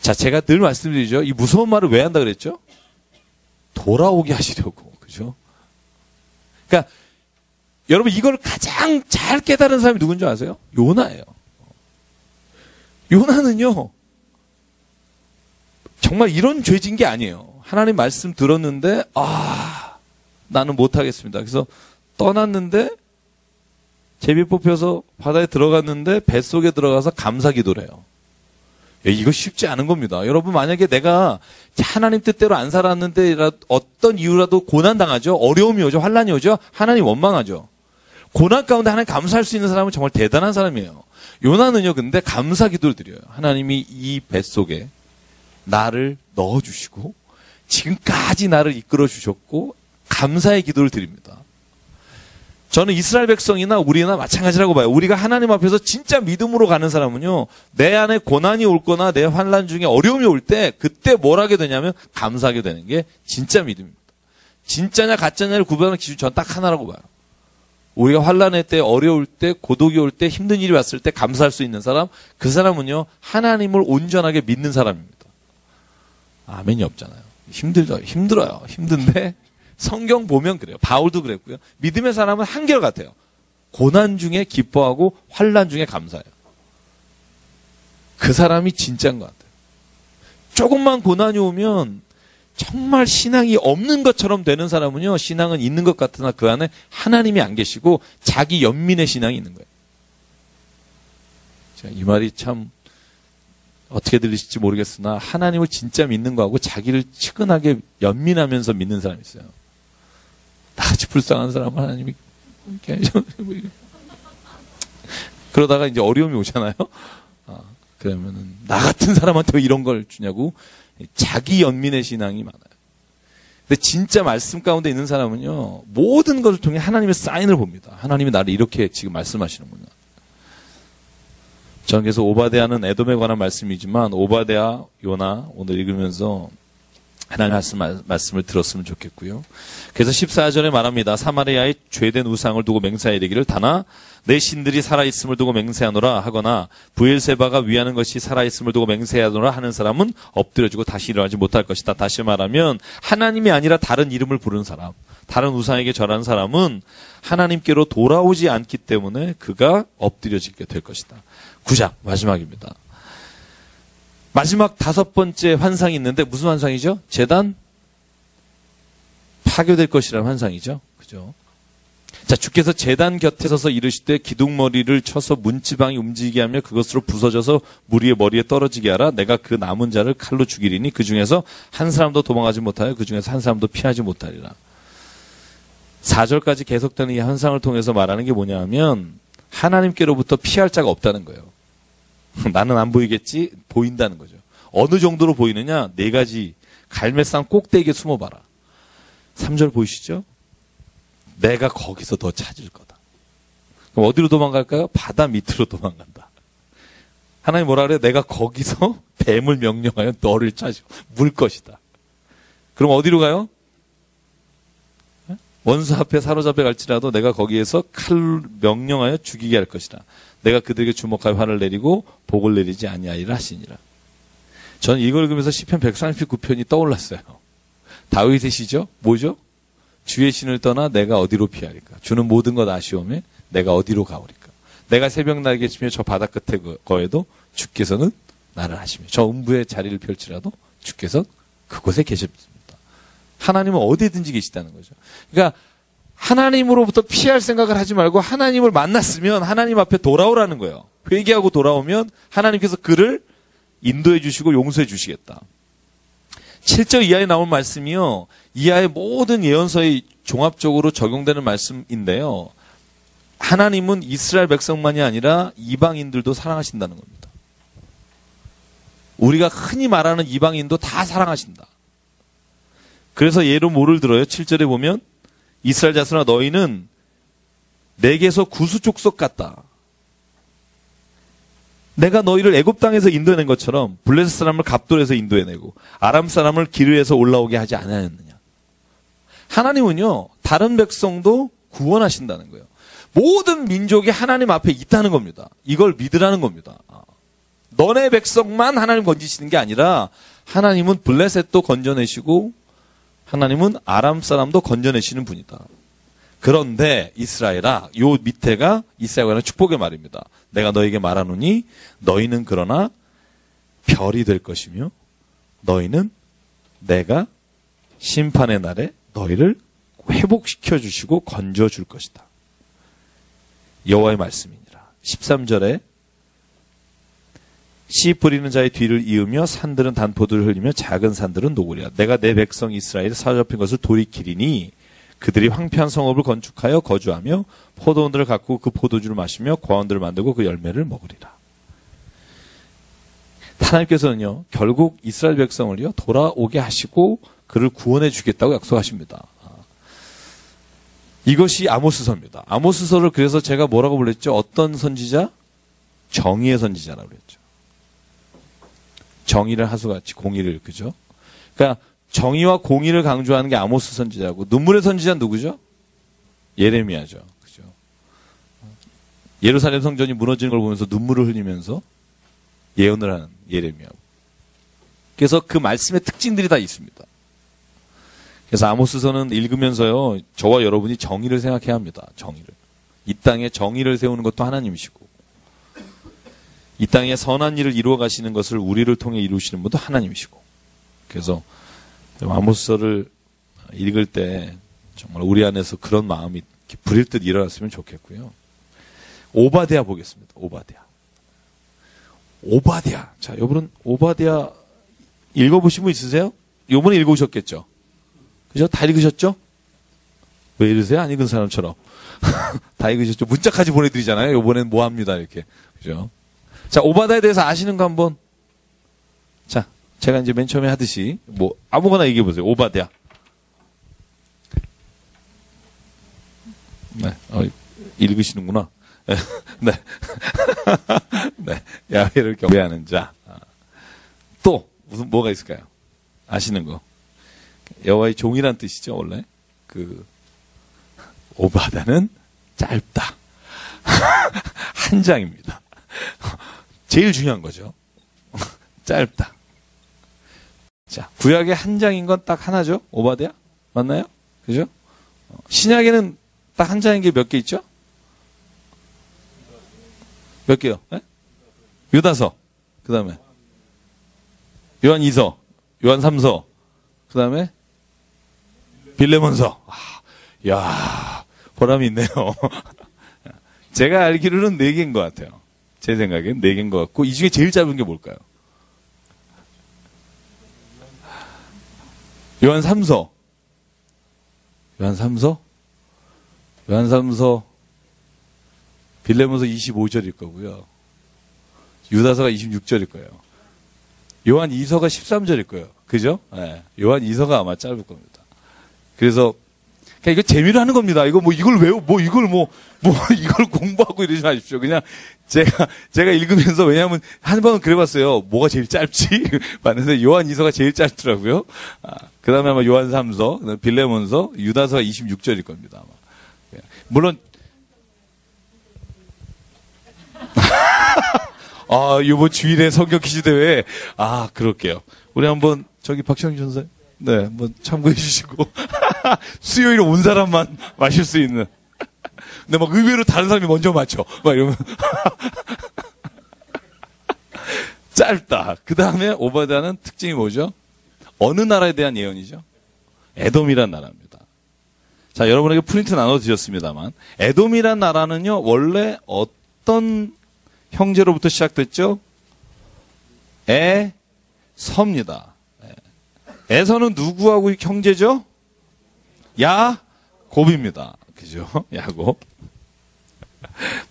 자, 제가 늘 말씀드리죠. 이 무서운 말을 왜 한다 그랬죠? 돌아오게 하시려고. 그죠? 그러니까 여러분 이걸 가장 잘 깨달은 사람이 누군지 아세요? 요나예요. 요나는요. 정말 이런 죄진 게 아니에요. 하나님 말씀 들었는데 나는 못하겠습니다. 그래서 떠났는데 제비 뽑혀서 바다에 들어갔는데 뱃속에 들어가서 감사 기도를 해요. 이거 쉽지 않은 겁니다. 여러분 만약에 내가 하나님 뜻대로 안 살았는데 어떤 이유라도 고난당하죠. 어려움이 오죠. 환난이 오죠. 하나님 원망하죠. 고난 가운데 하나님 감사할 수 있는 사람은 정말 대단한 사람이에요. 요나는요. 근데 감사 기도를 드려요. 하나님이 이 뱃속에 나를 넣어주시고 지금까지 나를 이끌어 주셨고 감사의 기도를 드립니다. 저는 이스라엘 백성이나 우리나 마찬가지라고 봐요. 우리가 하나님 앞에서 진짜 믿음으로 가는 사람은요. 내 안에 고난이 올 거나 내 환난 중에 어려움이 올 때 그때 뭘 하게 되냐면 감사하게 되는 게 진짜 믿음입니다. 진짜냐 가짜냐를 구분하는 기준 전 딱 하나라고 봐요. 우리가 환난의 때 어려울 때 고독이 올 때 힘든 일이 왔을 때 감사할 수 있는 사람 그 사람은요. 하나님을 온전하게 믿는 사람입니다. 아멘이 없잖아요. 힘들어요. 힘든데 성경 보면 그래요. 바울도 그랬고요. 믿음의 사람은 한결같아요. 고난 중에 기뻐하고 환난 중에 감사해요. 그 사람이 진짜인 것 같아요. 조금만 고난이 오면 정말 신앙이 없는 것처럼 되는 사람은요. 신앙은 있는 것 같으나 그 안에 하나님이 안 계시고 자기 연민의 신앙이 있는 거예요. 이 말이 참 어떻게 들리실지 모르겠으나 하나님을 진짜 믿는 거하고 자기를 측은하게 연민하면서 믿는 사람이 있어요. 나같이 불쌍한 사람은 하나님이 그러다가 이제 어려움이 오잖아요. 그러면은 나 같은 사람한테 왜 이런 걸 주냐고 자기 연민의 신앙이 많아요. 근데 진짜 말씀 가운데 있는 사람은요 모든 것을 통해 하나님의 사인을 봅니다. 하나님이 나를 이렇게 지금 말씀하시는구나. 저는 그래서 오바댜는 에돔에 관한 말씀이지만 오바댜, 요나 오늘 읽으면서 하나님 말씀을 들었으면 좋겠고요. 그래서 14절에 말합니다. 사마리아의 죄된 우상을 두고 맹세하여 이르기를 다나 내 신들이 살아있음을 두고 맹세하노라 하거나 브엘세바가 위하는 것이 살아있음을 두고 맹세하노라 하는 사람은 엎드려지고 다시 일어나지 못할 것이다. 다시 말하면 하나님이 아니라 다른 이름을 부르는 사람, 다른 우상에게 절하는 사람은 하나님께로 돌아오지 않기 때문에 그가 엎드려지게 될 것이다. 9장 마지막입니다. 마지막 5번째 환상이 있는데 무슨 환상이죠? 제단 파괴될 것이라는 환상이죠. 그죠? 자, 주께서 제단 곁에 서서 이르시되 기둥머리를 쳐서 문지방이 움직이게 하며 그것으로 부서져서 무리의 머리에 떨어지게 하라. 내가 그 남은 자를 칼로 죽이리니 그 중에서 한 사람도 도망하지 못하여 그 중에서 한 사람도 피하지 못하리라. 4절까지 계속되는 이 현상을 통해서 말하는 게 뭐냐 하면 하나님께로부터 피할 자가 없다는 거예요. 나는 안 보이겠지? 보인다는 거죠. 어느 정도로 보이느냐? 4가지. 갈매산 꼭대기에 숨어봐라. 3절 보이시죠? 내가 거기서 더 찾을 거다. 그럼 어디로 도망갈까요? 바다 밑으로 도망간다. 하나님 뭐라 그래요? 내가 거기서 뱀을 명령하여 너를 찾으고 물 것이다. 그럼 어디로 가요? 원수 앞에 사로잡혀 갈지라도 내가 거기에서 칼 명령하여 죽이게 할 것이다. 내가 그들에게 주목하여 화를 내리고 복을 내리지 아니하리라 하시니라. 저는 이걸 읽으면서 시편 139편이 떠올랐어요. 다윗의 시죠? 뭐죠? 주의 신을 떠나 내가 어디로 피하리까? 주는 모든 것 아시오매 내가 어디로 가오리까? 내가 새벽 날개 치며 저 바다 끝에 거에도 주께서는 나를 하시며 저 음부의 자리를 펼치라도 주께서 그곳에 계십니다. 하나님은 어디든지 계시다는 거죠. 그러니까 하나님으로부터 피할 생각을 하지 말고 하나님을 만났으면 하나님 앞에 돌아오라는 거예요. 회개하고 돌아오면 하나님께서 그를 인도해 주시고 용서해 주시겠다. 7절 이하에 나온 말씀이요. 이하의 모든 예언서에 종합적으로 적용되는 말씀인데요. 하나님은 이스라엘 백성만이 아니라 이방인들도 사랑하신다는 겁니다. 우리가 흔히 말하는 이방인도 다 사랑하신다. 그래서 예로 뭐를 들어요? 7절에 보면 이스라엘 자손아 너희는 내게서 구수 족속 같다. 내가 너희를 애굽 땅에서 인도해낸 것처럼 블레셋 사람을 갑돌에서 인도해내고 아람 사람을 기르에서 올라오게 하지 않았느냐. 하나님은요. 다른 백성도 구원하신다는 거예요. 모든 민족이 하나님 앞에 있다는 겁니다. 이걸 믿으라는 겁니다. 너네 백성만 하나님 건지시는 게 아니라 하나님은 블레셋도 건져내시고 하나님은 아람 사람도 건져내시는 분이다. 그런데 이스라엘아, 요 밑에가 이스라엘에 관한 축복의 말입니다. 내가 너에게 말하노니 너희는 그러나 별이 될 것이며 너희는 내가 심판의 날에 너희를 회복시켜 주시고 건져 줄 것이다. 여호와의 말씀이니라. 13절에 씨 뿌리는 자의 뒤를 이으며 산들은 단포도를 흘리며 작은 산들은 녹으리라. 내가 내 백성 이스라엘에 사로잡힌 것을 돌이키리니 그들이 황폐한 성읍을 건축하여 거주하며 포도원들을 가꾸고 그 포도주를 마시며 과원들을 만들고 그 열매를 먹으리라. 하나님께서는요. 결국 이스라엘 백성을요. 돌아오게 하시고 그를 구원해 주겠다고 약속하십니다. 이것이 아모스서입니다. 아모스서를 그래서 제가 뭐라고 불렀죠? 어떤 선지자? 정의의 선지자라고 그랬죠. 정의를 하수같이 공의를, 그죠? 그러니까 정의와 공의를 강조하는 게 아모스 선지자고 눈물의 선지자는 누구죠? 예레미야죠. 그죠? 예루살렘 성전이 무너지는 걸 보면서 눈물을 흘리면서 예언을 하는 예레미야고. 그래서 그 말씀의 특징들이 다 있습니다. 그래서 아모스서는 읽으면서요. 저와 여러분이 정의를 생각해야 합니다. 정의를. 이 땅에 정의를 세우는 것도 하나님이시고 이 땅에 선한 일을 이루어 가시는 것을 우리를 통해 이루시는 분도 하나님이시고. 그래서 아모스서를 읽을 때 정말 우리 안에서 그런 마음이 불일 듯 일어났으면 좋겠고요. 오바댜 보겠습니다. 오바댜. 자, 여러분 오바댜 읽어보신 분 있으세요? 요번에 읽으셨겠죠? 그죠? 다 읽으셨죠? 왜 이러세요? 안 읽은 사람처럼. 다 읽으셨죠? 문자까지 보내드리잖아요. 요번엔 뭐 합니다. 이렇게. 그죠? 자, 오바댜에 대해서 아시는 거 한번. 자, 제가 이제 맨 처음에 하듯이 뭐 아무거나 얘기해 보세요. 오바댜. 네, 읽으시는구나. 네, 네, 야훼를 경배하는 자. 또 무슨 뭐가 있을까요? 아시는 거. 여호와의 종이란 뜻이죠, 원래. 그 오바댜는 짧다. 한 장입니다. 제일 중요한 거죠. 짧다. 자, 구약의 한 장인 건 딱 하나죠? 오바댜? 맞나요? 그죠? 신약에는 딱 한 장인 게 몇 개 있죠? 몇 개요? 네? 유다서. 그 다음에 요한 2서, 요한 3서, 그 다음에 빌레몬서. 야, 보람이 있네요. 제가 알기로는 4개인 것 같아요. 제 생각엔 4개인 것 같고, 이 중에 제일 짧은 게 뭘까요? 요한 3서. 요한 3서? 요한 3서, 빌레몬서 25절일 거고요. 유다서가 26절일 거예요. 요한 2서가 13절일 거예요. 그죠? 네. 요한 2서가 아마 짧을 겁니다. 그래서, 그냥 이거 재미로 하는 겁니다. 이거 뭐 이걸 외우, 이걸 공부하고 이러지 마십시오. 그냥 제가 읽으면서, 왜냐하면 한 번은 그래봤어요. 뭐가 제일 짧지? 봤는데 요한 2서가 제일 짧더라고요. 그 다음에 아마 요한 3서, 빌레몬서, 유다서가 26절일 겁니다. 아마. 물론, 요번 주일에 성경 퀴즈 대회, 그럴게요. 우리 한번, 박시영 전사님, 네, 한번 참고해 주시고, 수요일에 온 사람만 마실 수 있는. 근데 막 의외로 다른 사람이 먼저 맞춰. 막 이러면. 짧다. 그 다음에 오바댜는 특징이 뭐죠? 어느 나라에 대한 예언이죠? 에돔이란 나라입니다. 자, 여러분에게 프린트 나눠드렸습니다만, 에돔이란 나라는요, 원래 어떤 형제로부터 시작됐죠? 에서입니다. 에서는 누구하고 형제죠? 야곱입니다. 그죠? 야곱.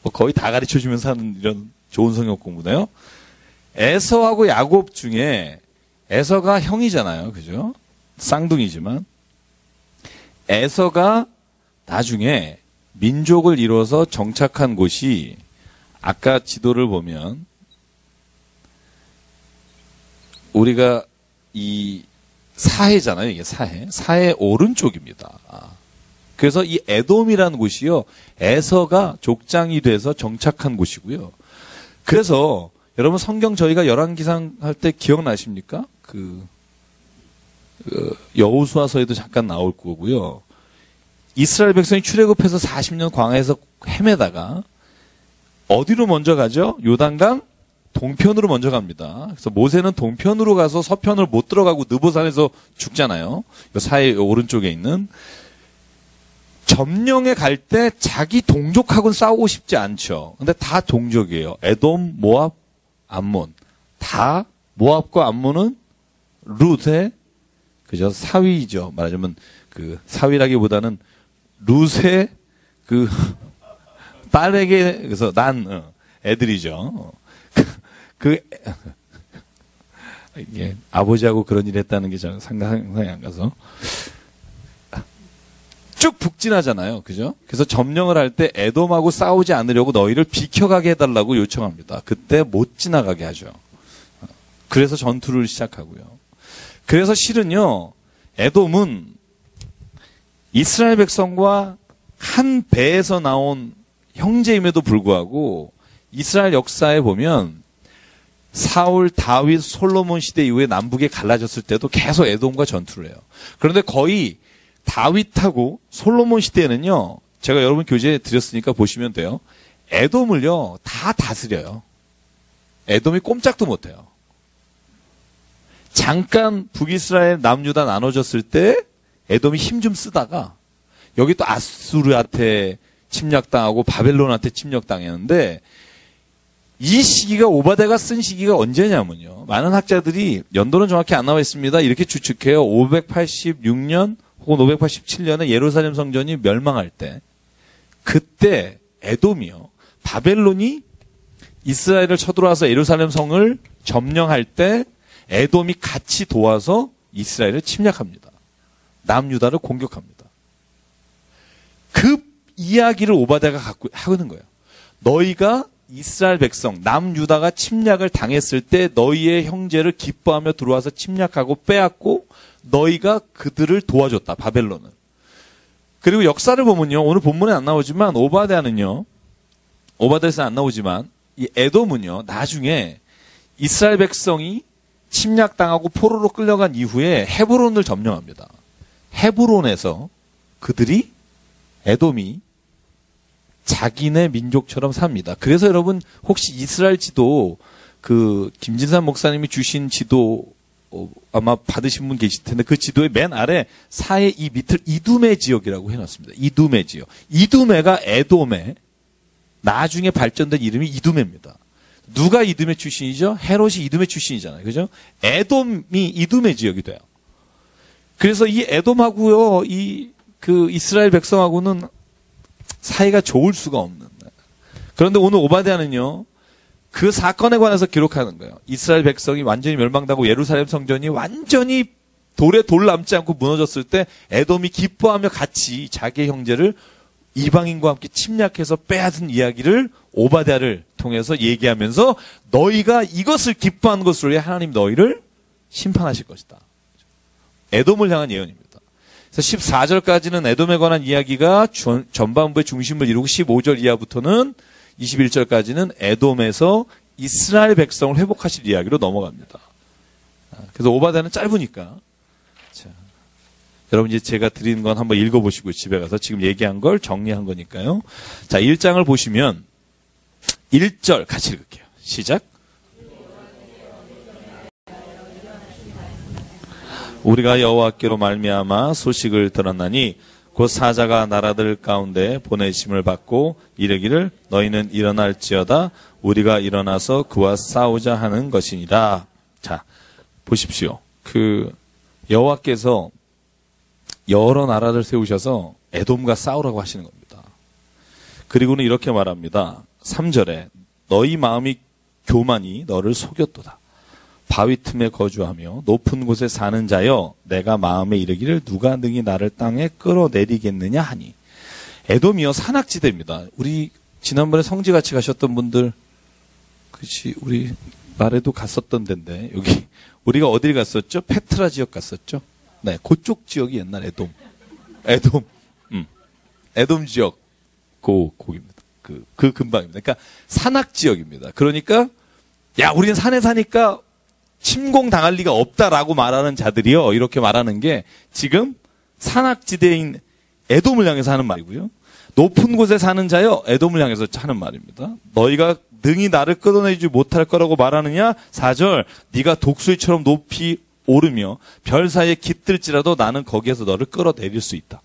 뭐 거의 다 가르쳐주면서 하는 이런 좋은 성경 공부네요. 에서하고 야곱 중에 에서가 형이잖아요. 그죠? 쌍둥이지만 에서가 나중에 민족을 이뤄서 정착한 곳이 아까 지도를 보면 우리가 이 사해잖아요. 이게 사해. 사해 오른쪽입니다. 그래서 이 에돔이라는 곳이요. 에서가 족장이 돼서 정착한 곳이고요. 그래서 여러분 성경 저희가 열왕기상 할 때 기억나십니까? 여호수아서에도 잠깐 나올 거고요. 이스라엘 백성이 출애굽해서 40년 광야에서 헤매다가 어디로 먼저 가죠? 요단강 동편으로 먼저 갑니다. 그래서 모세는 동편으로 가서 서편을 못 들어가고 느보산에서 죽잖아요. 사해 오른쪽에 있는. 점령에 갈 때 자기 동족하고는 싸우고 싶지 않죠. 근데 다 동족이에요. 에돔, 모압, 암몬. 다 모압과 암몬은 룻의 그죠? 사위죠. 말하자면 사위라기보다는 룻의 딸에게 그래서 난 애들이죠. 이게 아버지하고 그런 일 했다는 게 저는 상상이 안 가서 쭉 북진하잖아요. 그죠? 그래서 점령을 할 때 에돔하고 싸우지 않으려고 너희를 비켜가게 해달라고 요청합니다. 그때 못 지나가게 하죠. 그래서 전투를 시작하고요. 그래서 실은요, 에돔은 이스라엘 백성과 한 배에서 나온 형제임에도 불구하고 이스라엘 역사에 보면 사울, 다윗, 솔로몬 시대 이후에 남북에 갈라졌을 때도 계속 에돔과 전투를 해요. 그런데 거의 다윗하고 솔로몬 시대에는요, 제가 여러분 교재 드렸으니까 보시면 돼요. 에돔을요, 다 다스려요. 에돔이 꼼짝도 못해요. 잠깐 북이스라엘 남유다 나눠졌을 때 에돔이 힘 좀 쓰다가 여기 또 아수르한테 침략당하고 바벨론한테 침략당했는데 이 시기가 오바댜가 쓴 시기가 언제냐면요. 많은 학자들이 연도는 정확히 안 나와 있습니다. 이렇게 추측해요. 586년 혹은 587년에 예루살렘 성전이 멸망할 때 그때 에돔이요. 바벨론이 이스라엘을 쳐들어와서 예루살렘 성을 점령할 때 에돔이 같이 도와서 이스라엘을 침략합니다. 남유다를 공격합니다. 그 이야기를 오바댜가 갖고 하는 거예요. 너희가 이스라엘 백성, 남유다가 침략을 당했을 때 너희의 형제를 기뻐하며 들어와서 침략하고 빼앗고 너희가 그들을 도와줬다. 바벨론은. 그리고 역사를 보면요. 오늘 본문에 안 나오지만 오바댜는요. 오바댜에서 안 나오지만 이 에돔은요. 나중에 이스라엘 백성이 침략당하고 포로로 끌려간 이후에 헤브론을 점령합니다. 헤브론에서 그들이 에돔이 자기네 민족처럼 삽니다. 그래서 여러분 혹시 이스라엘 지도 김진산 목사님이 주신 지도 아마 받으신 분 계실 텐데 그 지도의 맨 아래 사해 이 밑을 이두메 지역이라고 해놨습니다. 이두메 지역. 이두메가 에돔의 나중에 발전된 이름이 이두메입니다. 누가 이두메 출신이죠? 헤롯이 이두메 출신이잖아요. 그죠? 에돔이 이두메 지역이 돼요. 그래서 이 에돔하고요, 그 이스라엘 백성하고는 사이가 좋을 수가 없는. 그런데 오늘 오바댜는요, 그 사건에 관해서 기록하는 거예요. 이스라엘 백성이 완전히 멸망당하고 예루살렘 성전이 완전히 돌에 돌 남지 않고 무너졌을 때 에돔이 기뻐하며 같이 자기의 형제를 이방인과 함께 침략해서 빼앗은 이야기를 오바댜를 통해서 얘기하면서 너희가 이것을 기뻐하는 것으로 하나님 너희를 심판하실 것이다. 에돔을 향한 예언입니다. 그래서 14절까지는 에돔에 관한 이야기가 전반부의 중심을 이루고 15절 이하부터는 21절까지는 에돔에서 이스라엘 백성을 회복하실 이야기로 넘어갑니다. 그래서 오바댜는 짧으니까. 자, 여러분 이제 제가 드리는 건 한번 읽어보시고 집에 가서 지금 얘기한 걸 정리한 거니까요. 자, 1장을 보시면 1절 같이 읽을게요. 시작. 우리가 여호와께로 말미암아 소식을 들었나니 곧 사자가 나라들 가운데 보내심을 받고 이르기를 너희는 일어날지어다 우리가 일어나서 그와 싸우자 하는 것이니라. 자, 보십시오. 그 여호와께서 여러 나라를 세우셔서 에돔과 싸우라고 하시는 겁니다. 그리고는 이렇게 말합니다. 3절에 너희 마음이 교만이 너를 속였도다. 바위 틈에 거주하며 높은 곳에 사는 자여 내가 마음에 이르기를 누가 능히 나를 땅에 끌어내리겠느냐 하니. 에돔이요 산악지대입니다. 우리 지난번에 성지 같이 가셨던 분들 그치 우리 말에도 갔었던 데인데 여기 우리가 어딜 갔었죠? 페트라 지역 갔었죠? 네, 그쪽 지역이 옛날 에돔 지역 거기입니다. 그 근방입니다. 그러니까 산악 지역입니다. 그러니까 야 우리는 산에 사니까 침공당할 리가 없다라고 말하는 자들이요. 이렇게 말하는 게 지금 산악지대인 에돔을 향해서 하는 말이고요. 높은 곳에 사는 자요. 에돔을 향해서 하는 말입니다. 너희가 능히 나를 끌어내지 못할 거라고 말하느냐? 4절 네가 독수리처럼 높이 오르며 별 사이에 깃들지라도 나는 거기에서 너를 끌어내릴 수 있다.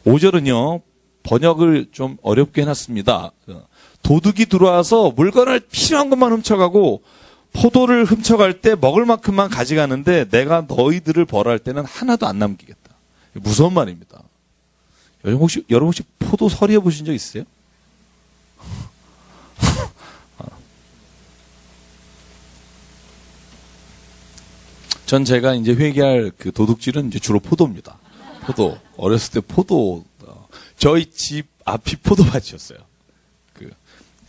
5절은요. 번역을 좀 어렵게 해놨습니다. 도둑이 들어와서 물건을 필요한 것만 훔쳐가고 포도를 훔쳐갈 때 먹을 만큼만 가져가는데 내가 너희들을 벌할 때는 하나도 안 남기겠다. 무서운 말입니다. 여러분 혹시 포도 서리해 보신 적 있어요? 전 제가 이제 회개할 그 도둑질은 이제 주로 포도입니다. 포도. 어렸을 때 포도, 저희 집 앞이 포도밭이었어요.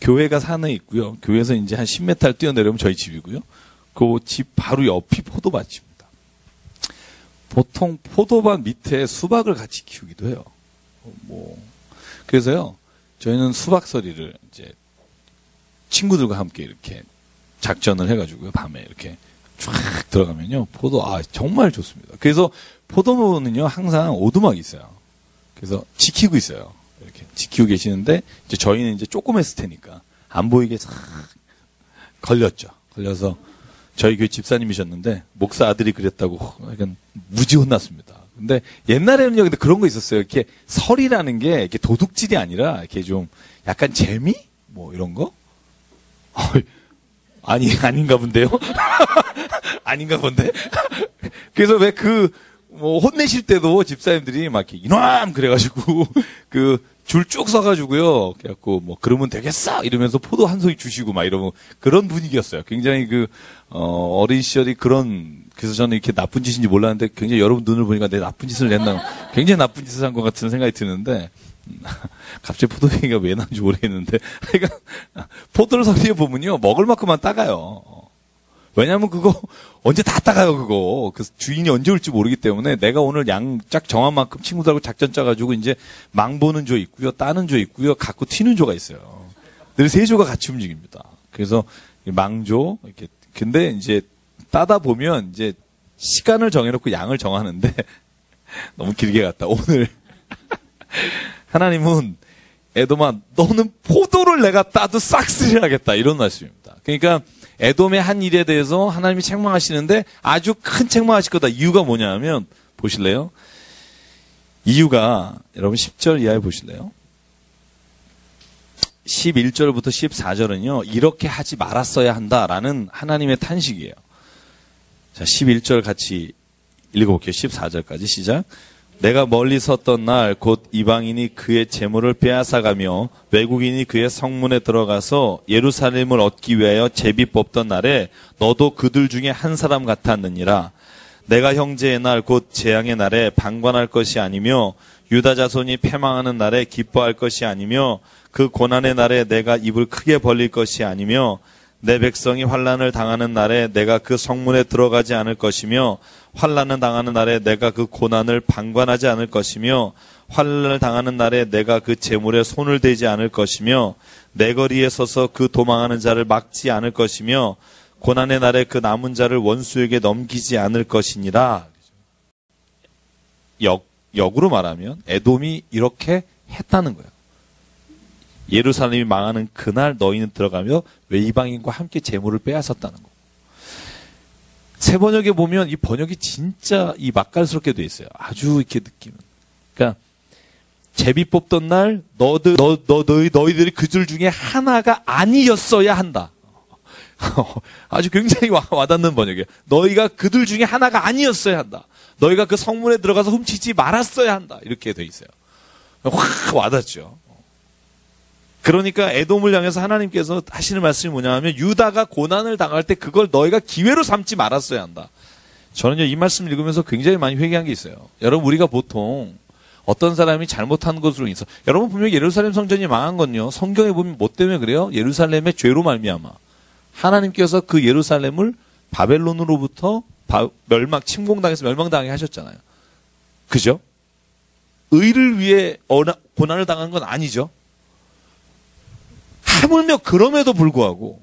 교회가 산에 있고요. 교회에서 이제 한 10m 뛰어내려면 저희 집이고요. 그 집 바로 옆이 포도밭입니다. 보통 포도밭 밑에 수박을 같이 키우기도 해요. 그래서요. 저희는 수박서리를 이제 친구들과 함께 이렇게 작전을 해가지고요. 밤에 이렇게 쫙 들어가면요. 정말 좋습니다. 그래서 포도는요. 항상 오두막이 있어요. 그래서 지키고 있어요. 이렇게 지키고 계시는데 이제 저희는 이제 조그맸을 테니까 안 보이게 싹 걸렸죠. 걸려서 저희 교회 집사님이셨는데 목사 아들이 그랬다고 약간 무지 혼났습니다. 근데 옛날에는요, 근데 그런 거 있었어요. 이렇게 설이라는 게 이렇게 도둑질이 아니라 이렇게 좀 약간 재미 이런 거? 아닌가 본데요. 아닌가 본데. 그래서 왜 혼내실 때도 집사님들이 막 이렇게 이놈 그래가지고 줄 쭉 서가지고요. 그래갖고 그러면 되겠어 이러면서 포도 한 송이 주시고 막 이러면 그런 분위기였어요. 굉장히 어린 시절이 그래서 저는 이렇게 나쁜 짓인지 몰랐는데 굉장히 여러분 눈을 보니까 내 나쁜 짓을 냈나 굉장히 나쁜 짓을 한 것 같은 생각이 드는데 갑자기 포도 얘기가 왜 나온지 모르겠는데 그러니까 포도를 서리에 보면요 먹을 만큼만 따가요. 왜냐면 그거 언제 다 따가요 그거. 그 주인이 언제 올지 모르기 때문에 내가 오늘 양 짝 정한 만큼 친구들하고 작전 짜가지고 이제 망보는 조 있고요, 따는 조 있고요, 갖고 튀는 조가 있어요. 늘 세 조가 같이 움직입니다. 그래서 망조 이렇게 근데 이제 따다 보면 이제 시간을 정해놓고 양을 정하는데 너무 길게 갔다. 오늘 하나님은 에돔아, 너는 포도를 내가 따도 싹쓸이하겠다. 이런 말씀입니다. 그러니까 에돔의 한 일에 대해서 하나님이 책망하시는데 아주 큰 책망하실 거다. 이유가 뭐냐 하면, 보실래요? 이유가, 여러분 10절 이하에 보실래요? 11절부터 14절은요, 이렇게 하지 말았어야 한다라는 하나님의 탄식이에요. 자, 11절 같이 읽어볼게요. 14절까지 시작. 내가 멀리 섰던 날 곧 이방인이 그의 재물을 빼앗아가며 외국인이 그의 성문에 들어가서 예루살렘을 얻기 위하여 제비 뽑던 날에 너도 그들 중에 한 사람 같았느니라. 내가 형제의 날 곧 재앙의 날에 방관할 것이 아니며 유다 자손이 패망하는 날에 기뻐할 것이 아니며 그 고난의 날에 내가 입을 크게 벌릴 것이 아니며 내 백성이 환난을 당하는 날에 내가 그 성문에 들어가지 않을 것이며 환난을 당하는 날에 내가 그 고난을 방관하지 않을 것이며 환난을 당하는 날에 내가 그 재물에 손을 대지 않을 것이며 내 거리에 서서 그 도망하는 자를 막지 않을 것이며 고난의 날에 그 남은 자를 원수에게 넘기지 않을 것이니라. 역으로 말하면 에돔이 이렇게 했다는 거예요. 예루살렘이 망하는 그날 너희는 들어가며 외이방인과 함께 재물을 빼앗았다는 거. 새 번역에 보면 이 번역이 진짜 이 맛깔스럽게 돼 있어요. 아주 이렇게 느끼면. 그러니까 제비 뽑던 날 너희들이 그들 중에 하나가 아니었어야 한다. 아주 굉장히 와닿는 번역이에요. 너희가 그들 중에 하나가 아니었어야 한다. 너희가 그 성문에 들어가서 훔치지 말았어야 한다. 이렇게 돼 있어요. 확 와닿죠. 그러니까 에돔을 향해서 하나님께서 하시는 말씀이 뭐냐 하면 유다가 고난을 당할 때 그걸 너희가 기회로 삼지 말았어야 한다. 저는요, 이 말씀을 읽으면서 굉장히 많이 회개한 게 있어요. 여러분, 우리가 보통 어떤 사람이 잘못한 것으로 인해서, 여러분 분명히 예루살렘 성전이 망한 건요, 성경에 보면 뭐 때문에 그래요? 예루살렘의 죄로 말미암아 하나님께서 그 예루살렘을 바벨론으로부터 침공당해서 멸망당하게 하셨잖아요. 그죠? 의를 위해 고난을 당한 건 아니죠. 하물며 그럼에도 불구하고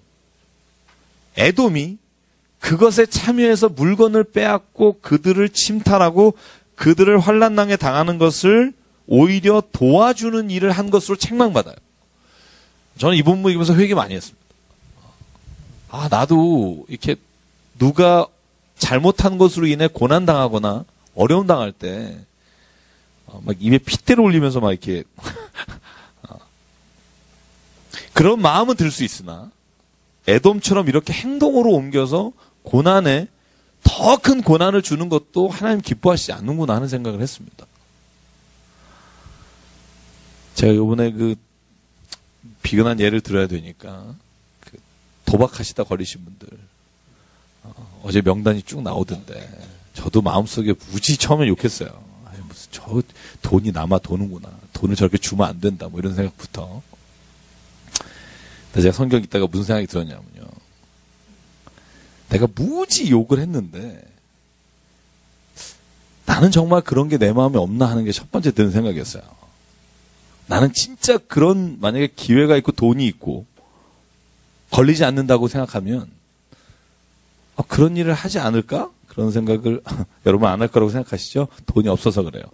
에돔이 그것에 참여해서 물건을 빼앗고 그들을 침탈하고 그들을 환난당에 당하는 것을 오히려 도와주는 일을 한 것으로 책망받아요. 저는 이 본문 읽으면서 회개 많이 했습니다. 아, 나도 이렇게 누가 잘못한 것으로 인해 고난당하거나 어려움 당할 때 막 입에 핏대를 올리면서 막 이렇게 그런 마음은 들 수 있으나 에돔처럼 이렇게 행동으로 옮겨서 고난에 더 큰 고난을 주는 것도 하나님 기뻐하시지 않는구나 하는 생각을 했습니다. 제가 이번에 그 비근한 예를 들어야 되니까 그 도박하시다 걸리신 분들 어제 명단이 쭉 나오던데 저도 마음속에 무지 처음에 욕했어요. 아니, 무슨 저 돈이 남아 도는구나. 돈을 저렇게 주면 안 된다. 뭐 이런 생각부터. 근데 제가 성경 읽다가 무슨 생각이 들었냐면요. 내가 무지 욕을 했는데 나는 정말 그런 게 내 마음에 없나 하는 게 첫 번째 드는 생각이었어요. 나는 진짜 그런 만약에 기회가 있고 돈이 있고 걸리지 않는다고 생각하면 그런 일을 하지 않을까? 그런 생각을 여러분 안 할 거라고 생각하시죠? 돈이 없어서 그래요.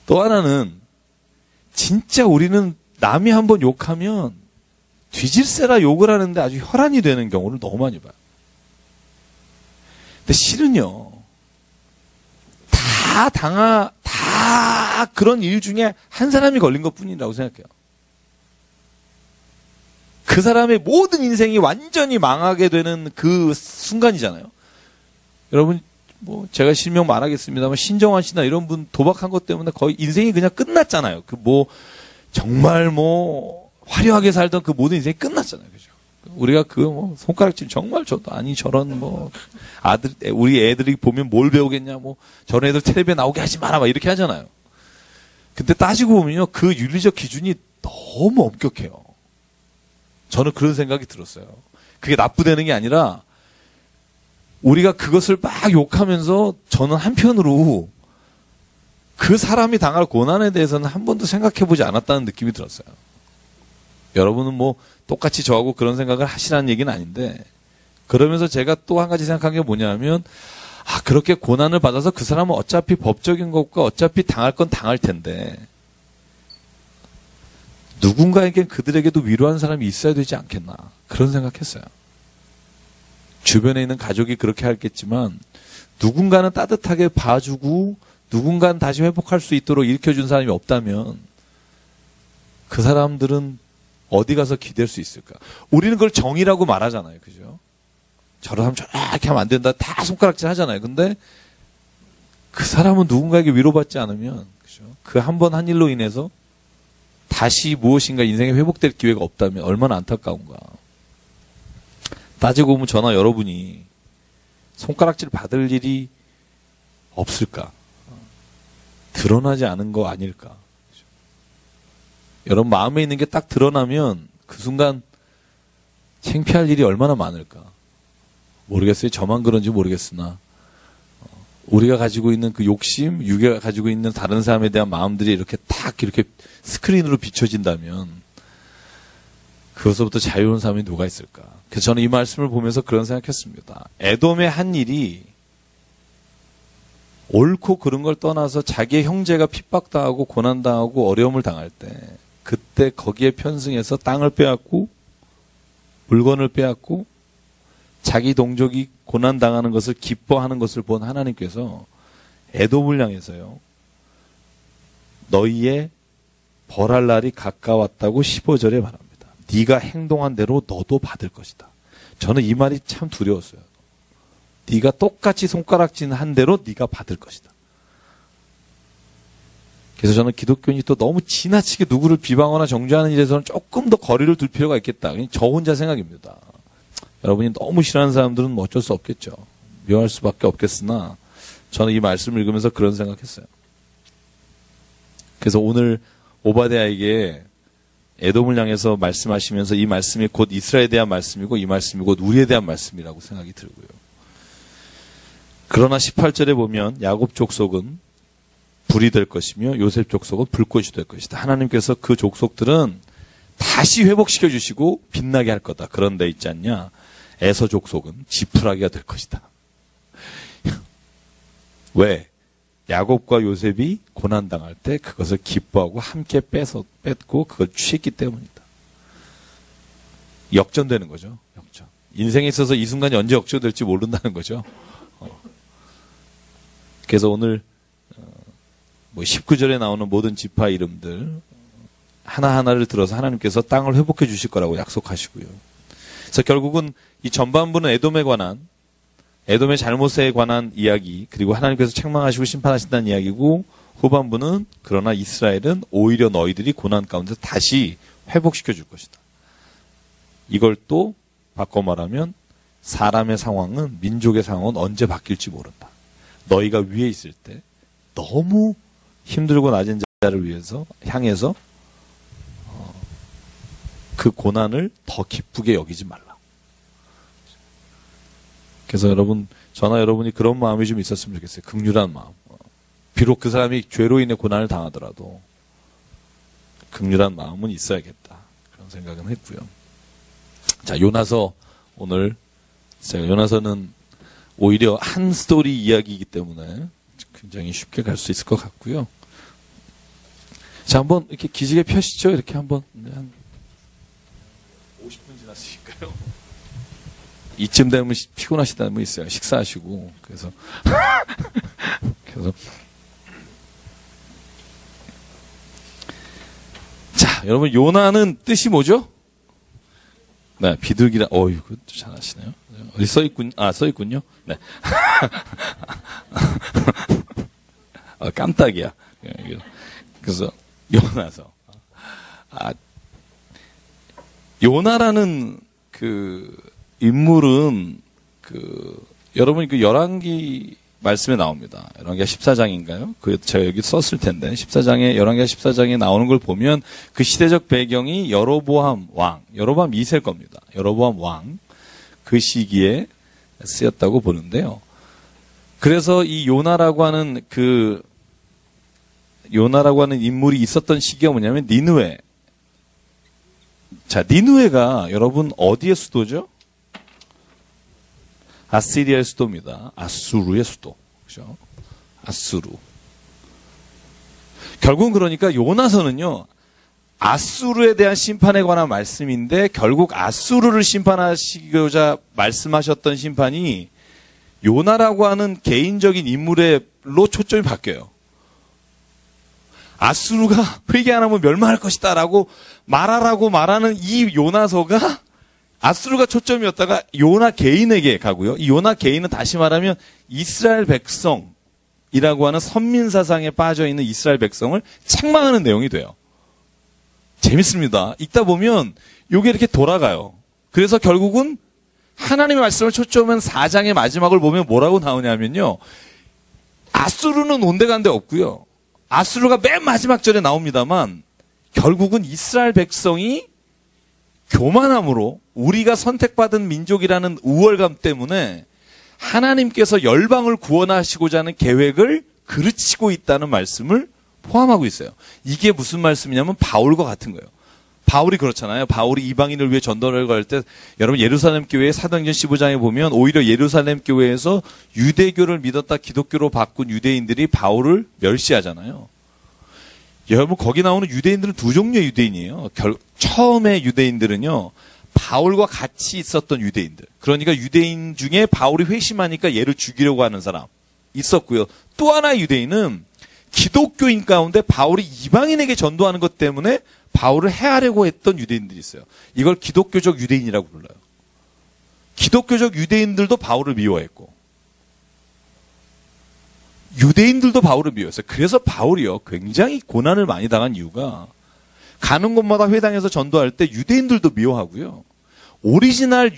또 하나는 진짜 우리는 남이 한번 욕하면 뒤질세라 욕을 하는데 아주 혈안이 되는 경우를 너무 많이 봐요. 근데 실은요, 다 그런 일 중에 한 사람이 걸린 것 뿐이라고 생각해요. 그 사람의 모든 인생이 완전히 망하게 되는 그 순간이잖아요. 여러분, 뭐, 제가 실명 말하겠습니다만, 신정환 씨나 이런 분 도박한 것 때문에 거의 인생이 그냥 끝났잖아요. 정말 화려하게 살던 그 모든 인생이 끝났잖아요. 그죠? 우리가 손가락질 정말 저도 저런 우리 애들이 보면 뭘 배우겠냐, 저런 애들 텔레비에 나오게 하지 마라, 막 이렇게 하잖아요. 근데 따지고 보면요, 그 윤리적 기준이 너무 엄격해요. 저는 그런 생각이 들었어요. 그게 나쁘다는 게 아니라, 우리가 그것을 막 욕하면서 저는 한편으로 그 사람이 당할 고난에 대해서는 한 번도 생각해보지 않았다는 느낌이 들었어요. 여러분은 똑같이 저하고 그런 생각을 하시라는 얘기는 아닌데, 그러면서 제가 또 한 가지 생각한 게 뭐냐면, 그렇게 고난을 받아서 그 사람은 어차피 법적인 것과 어차피 당할 건 당할 텐데, 누군가에겐 그들에게도 위로하는 사람이 있어야 되지 않겠나. 그런 생각했어요. 주변에 있는 가족이 그렇게 하겠지만 누군가는 따뜻하게 봐주고 누군가는 다시 회복할 수 있도록 일으켜준 사람이 없다면 그 사람들은 어디 가서 기댈 수 있을까? 우리는 그걸 정의라고 말하잖아요. 그죠? 저런 사람 저렇게 하면 안 된다. 다 손가락질 하잖아요. 근데 그 사람은 누군가에게 위로받지 않으면 그죠? 그 한 번 한 일로 인해서 다시 무엇인가 인생에 회복될 기회가 없다면 얼마나 안타까운가. 따지고 보면 저나 여러분이 손가락질 받을 일이 없을까? 드러나지 않은 거 아닐까? 여러분 마음에 있는 게 딱 드러나면 그 순간 창피할 일이 얼마나 많을까? 모르겠어요. 저만 그런지 모르겠으나 우리가 가지고 있는 그 욕심, 유괴가 가지고 있는 다른 사람에 대한 마음들이 이렇게 딱 이렇게 스크린으로 비춰진다면 그것부터 자유로운 사람이 누가 있을까? 그래서 저는 이 말씀을 보면서 그런 생각했습니다. 에돔의 한 일이 옳고 그른 걸 떠나서 자기의 형제가 핍박당하고 고난당하고 어려움을 당할 때 그때 거기에 편승해서 땅을 빼앗고 물건을 빼앗고 자기 동족이 고난당하는 것을 기뻐하는 것을 본 하나님께서 에돔을 향해서요. 너희의 벌할 날이 가까웠다고 15절에 말합니다. 네가 행동한 대로 너도 받을 것이다. 저는 이 말이 참 두려웠어요. 네가 똑같이 손가락질 한 대로 네가 받을 것이다. 그래서 저는 기독교인이 또 너무 지나치게 누구를 비방하거나 정죄하는 일에서는 조금 더 거리를 둘 필요가 있겠다. 저 혼자 생각입니다. 여러분이 너무 싫어하는 사람들은 뭐 어쩔 수 없겠죠. 미워할 수밖에 없겠으나 저는 이 말씀을 읽으면서 그런 생각했어요. 그래서 오늘 오바댜에게 에돔을 향해서 말씀하시면서 이 말씀이 곧 이스라엘에 대한 말씀이고 이 말씀이 곧 우리에 대한 말씀이라고 생각이 들고요. 그러나 18절에 보면 야곱 족속은 불이 될 것이며 요셉 족속은 불꽃이 될 것이다. 하나님께서 그 족속들은 다시 회복시켜 주시고 빛나게 할 거다. 그런데 있지 않냐? 에서 족속은 지푸라기가 될 것이다. 왜? 야곱과 요셉이 고난당할 때 그것을 기뻐하고 함께 뺏고 그걸 취했기 때문이다. 역전되는 거죠. 역전. 인생에 있어서 이 순간이 언제 역전될지 모른다는 거죠. 그래서 오늘 19절에 나오는 모든 지파 이름들 하나하나를 들어서 하나님께서 땅을 회복해 주실 거라고 약속하시고요. 그래서 결국은 이 전반부는 에돔의 잘못에 관한 이야기, 그리고 하나님께서 책망하시고 심판하신다는 이야기고, 후반부는 그러나 이스라엘은 오히려 너희들이 고난 가운데서 다시 회복시켜 줄 것이다. 이걸 또 바꿔 말하면 사람의 상황은, 민족의 상황은 언제 바뀔지 모른다. 너희가 위에 있을 때 너무 힘들고 낮은 자를 향해서 그 고난을 더 기쁘게 여기지 말라. 그래서 여러분, 저나 여러분이 그런 마음이 좀 있었으면 좋겠어요. 긍휼한 마음. 비록 그 사람이 죄로 인해 고난을 당하더라도 긍휼한 마음은 있어야겠다. 그런 생각은 했고요. 자, 요나서 오늘 제가 요나서는 오히려 한 스토리 이야기이기 때문에 굉장히 쉽게 갈 수 있을 것 같고요. 자, 한번 이렇게 기지개 펴시죠. 이렇게 한번 한 50분 지났으니까요. 이쯤 되면 피곤하시다는 분 있어요. 식사하시고. 그래서 자, 여러분 요나는 뜻이 뭐죠? 네, 비둘기라. 이거 잘하시네요. 어디 써 있군요. 네. 깜짝이야. 그래서 요나서. 요나라는 그 인물은 여러분이 그 열왕기 말씀에 나옵니다. 열왕기가 14장인가요? 제가 여기 썼을 텐데 열왕기가 14장에 나오는 걸 보면 그 시대적 배경이 여로보암 2세일 겁니다. 여로보암 왕 그 시기에 쓰였다고 보는데요. 그래서 이 요나라고 하는 인물이 있었던 시기가 뭐냐면 니느웨. 자, 니느웨가 여러분 어디의 수도죠? 아시리아의 수도입니다. 아수르의 수도. 그죠? 아수르. 결국은 그러니까 요나서는요, 아수르에 대한 심판에 관한 말씀인데 결국 아수르를 심판하시고자 말씀하셨던 심판이 요나라고 하는 개인적인 인물로 초점이 바뀌어요. 아수르가 회개 안 하면 멸망할 것이다 라고 말하라고 말하는 이 요나서가 아수르가 초점이었다가 요나 개인에게 가고요. 이 요나 개인은 다시 말하면 이스라엘 백성이라고 하는 선민사상에 빠져있는 이스라엘 백성을 책망하는 내용이 돼요. 재밌습니다. 읽다 보면 이게 이렇게 돌아가요. 그래서 결국은 하나님의 말씀을 초점은 4장의 마지막을 보면 뭐라고 나오냐면요. 아수르는 온데간데 없고요. 아수르가 맨 마지막 절에 나옵니다만 결국은 이스라엘 백성이 교만함으로 우리가 선택받은 민족이라는 우월감 때문에 하나님께서 열방을 구원하시고자 하는 계획을 그르치고 있다는 말씀을 포함하고 있어요. 이게 무슨 말씀이냐면 바울과 같은 거예요. 바울이 그렇잖아요. 바울이 이방인을 위해 전도를 갈 때 여러분 예루살렘 교회 사도행전 15장에 보면 오히려 예루살렘 교회에서 유대교를 믿었다 기독교로 바꾼 유대인들이 바울을 멸시하잖아요. 여러분 거기 나오는 유대인들은 두 종류의 유대인이에요. 처음에 유대인들은요. 바울과 같이 있었던 유대인들. 그러니까 유대인 중에 바울이 회심하니까 얘를 죽이려고 하는 사람 있었고요. 또 하나의 유대인은 기독교인 가운데 바울이 이방인에게 전도하는 것 때문에 바울을 해하려고 했던 유대인들이 있어요. 이걸 기독교적 유대인이라고 불러요. 기독교적 유대인들도 바울을 미워했고 유대인들도 바울을 미워했어요. 그래서 바울이요 굉장히 고난을 많이 당한 이유가 가는 곳마다 회당에서 전도할 때 유대인들도 미워하고요. 오리지널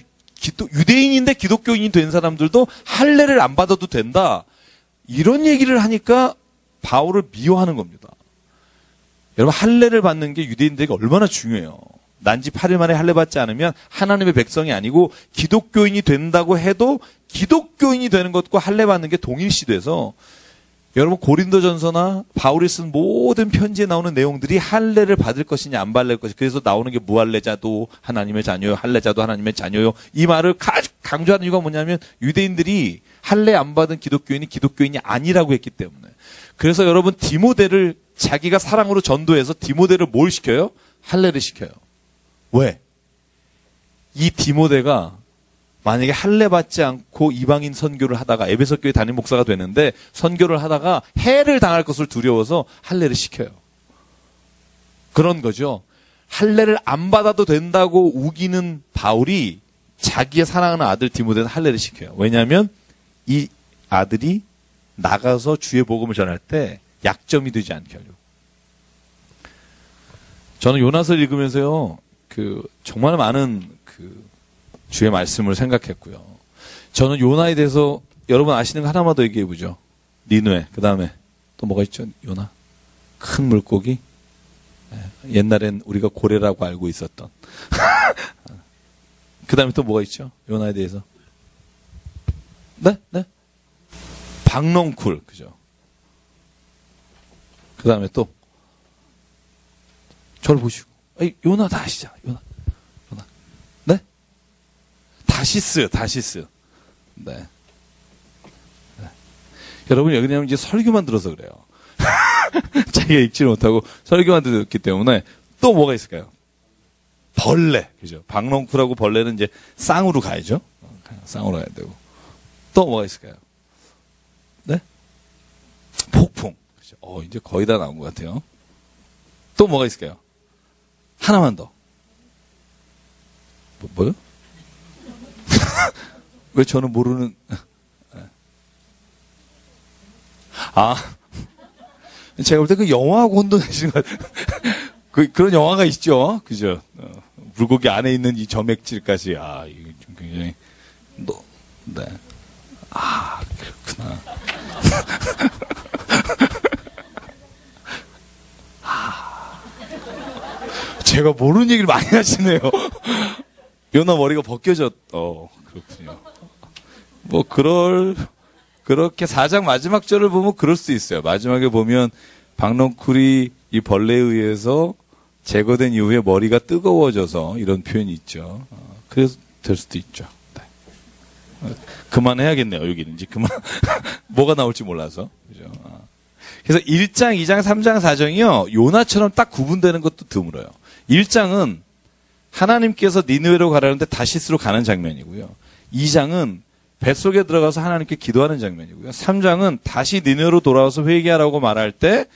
유대인인데 기독교인이 된 사람들도 할례를 안 받아도 된다. 이런 얘기를 하니까 바울을 미워하는 겁니다. 여러분 할례를 받는 게 유대인들에게 얼마나 중요해요. 난지 8일 만에 할례 받지 않으면 하나님의 백성이 아니고 기독교인이 된다고 해도 기독교인이 되는 것과 할례 받는 게 동일시돼서 여러분 고린도전서나 바울이 쓴 모든 편지에 나오는 내용들이 할례를 받을 것이냐 안 받을 것이냐 그래서 나오는 게 무할례자도 하나님의 자녀요 할례자도 하나님의 자녀요 이 말을 강조하는 이유가 뭐냐면 유대인들이 할례 안 받은 기독교인이 기독교인이 아니라고 했기 때문에 그래서 여러분 디모데를 자기가 사랑으로 전도해서 디모데를 뭘 시켜요? 할례를 시켜요. 왜? 이 디모데가 만약에 할례 받지 않고 이방인 선교를 하다가 에베소 교회 담임 목사가 되는데 선교를 하다가 해를 당할 것을 두려워서 할례를 시켜요. 그런 거죠. 할례를 안 받아도 된다고 우기는 바울이 자기의 사랑하는 아들 디모데는 할례를 시켜요. 왜냐하면 이 아들이 나가서 주의 복음을 전할 때 약점이 되지 않게 하려고. 저는 요나서를 읽으면서요, 정말 많은 주의 말씀을 생각했고요. 저는 요나에 대해서 여러분 아시는 거 하나만 더 얘기해 보죠. 니느웨. 그 다음에 또 뭐가 있죠? 요나. 큰 물고기. 옛날엔 우리가 고래라고 알고 있었던. 그 다음에 또 뭐가 있죠? 요나에 대해서. 네? 박넝쿨. 그죠? 그 다음에 또 저를 보시고 요나 다 아시잖아. 요나. 네? 다시스. 네. 여러분 여기 냐면 이제 설교만 들어서 그래요. 자기가 읽지를 못하고 설교만 들었기 때문에 또 뭐가 있을까요? 벌레. 그죠? 박넝쿨하고 벌레는 이제 쌍으로 가야죠. 쌍으로 가야 되고. 또 뭐가 있을까요? 네? 폭풍. 그죠? 이제 거의 다 나온 것 같아요. 또 뭐가 있을까요? 하나만 더. 뭐요? 왜 저는 모르는, 제가 볼 때 그 영화하고 혼돈하시는 것 같아요. 그런 영화가 있죠. 그죠? 물고기 안에 있는 이 점액질까지, 이게 좀 굉장히, 네. 그렇구나. 제가 모르는 얘기를 많이 하시네요. 요나 머리가 벗겨졌, 그렇군요. 그렇게 4장 마지막 절을 보면 그럴 수 있어요. 마지막에 보면 박넝쿨이 이 벌레에 의해서 제거된 이후에 머리가 뜨거워져서 이런 표현이 있죠. 그래서 될 수도 있죠. 네. 그만해야겠네요. 여기는 이제 그만 뭐가 나올지 몰라서 그죠. 그래서 1장, 2장, 3장, 4장이요. 요나처럼 딱 구분되는 것도 드물어요. 1장은 하나님께서 니느웨로 가라는데 다시스로 가는 장면이고요. 2장은 뱃속에 들어가서 하나님께 기도하는 장면이고요. 3장은 다시 니느웨로 돌아와서 회개하라고 말할 때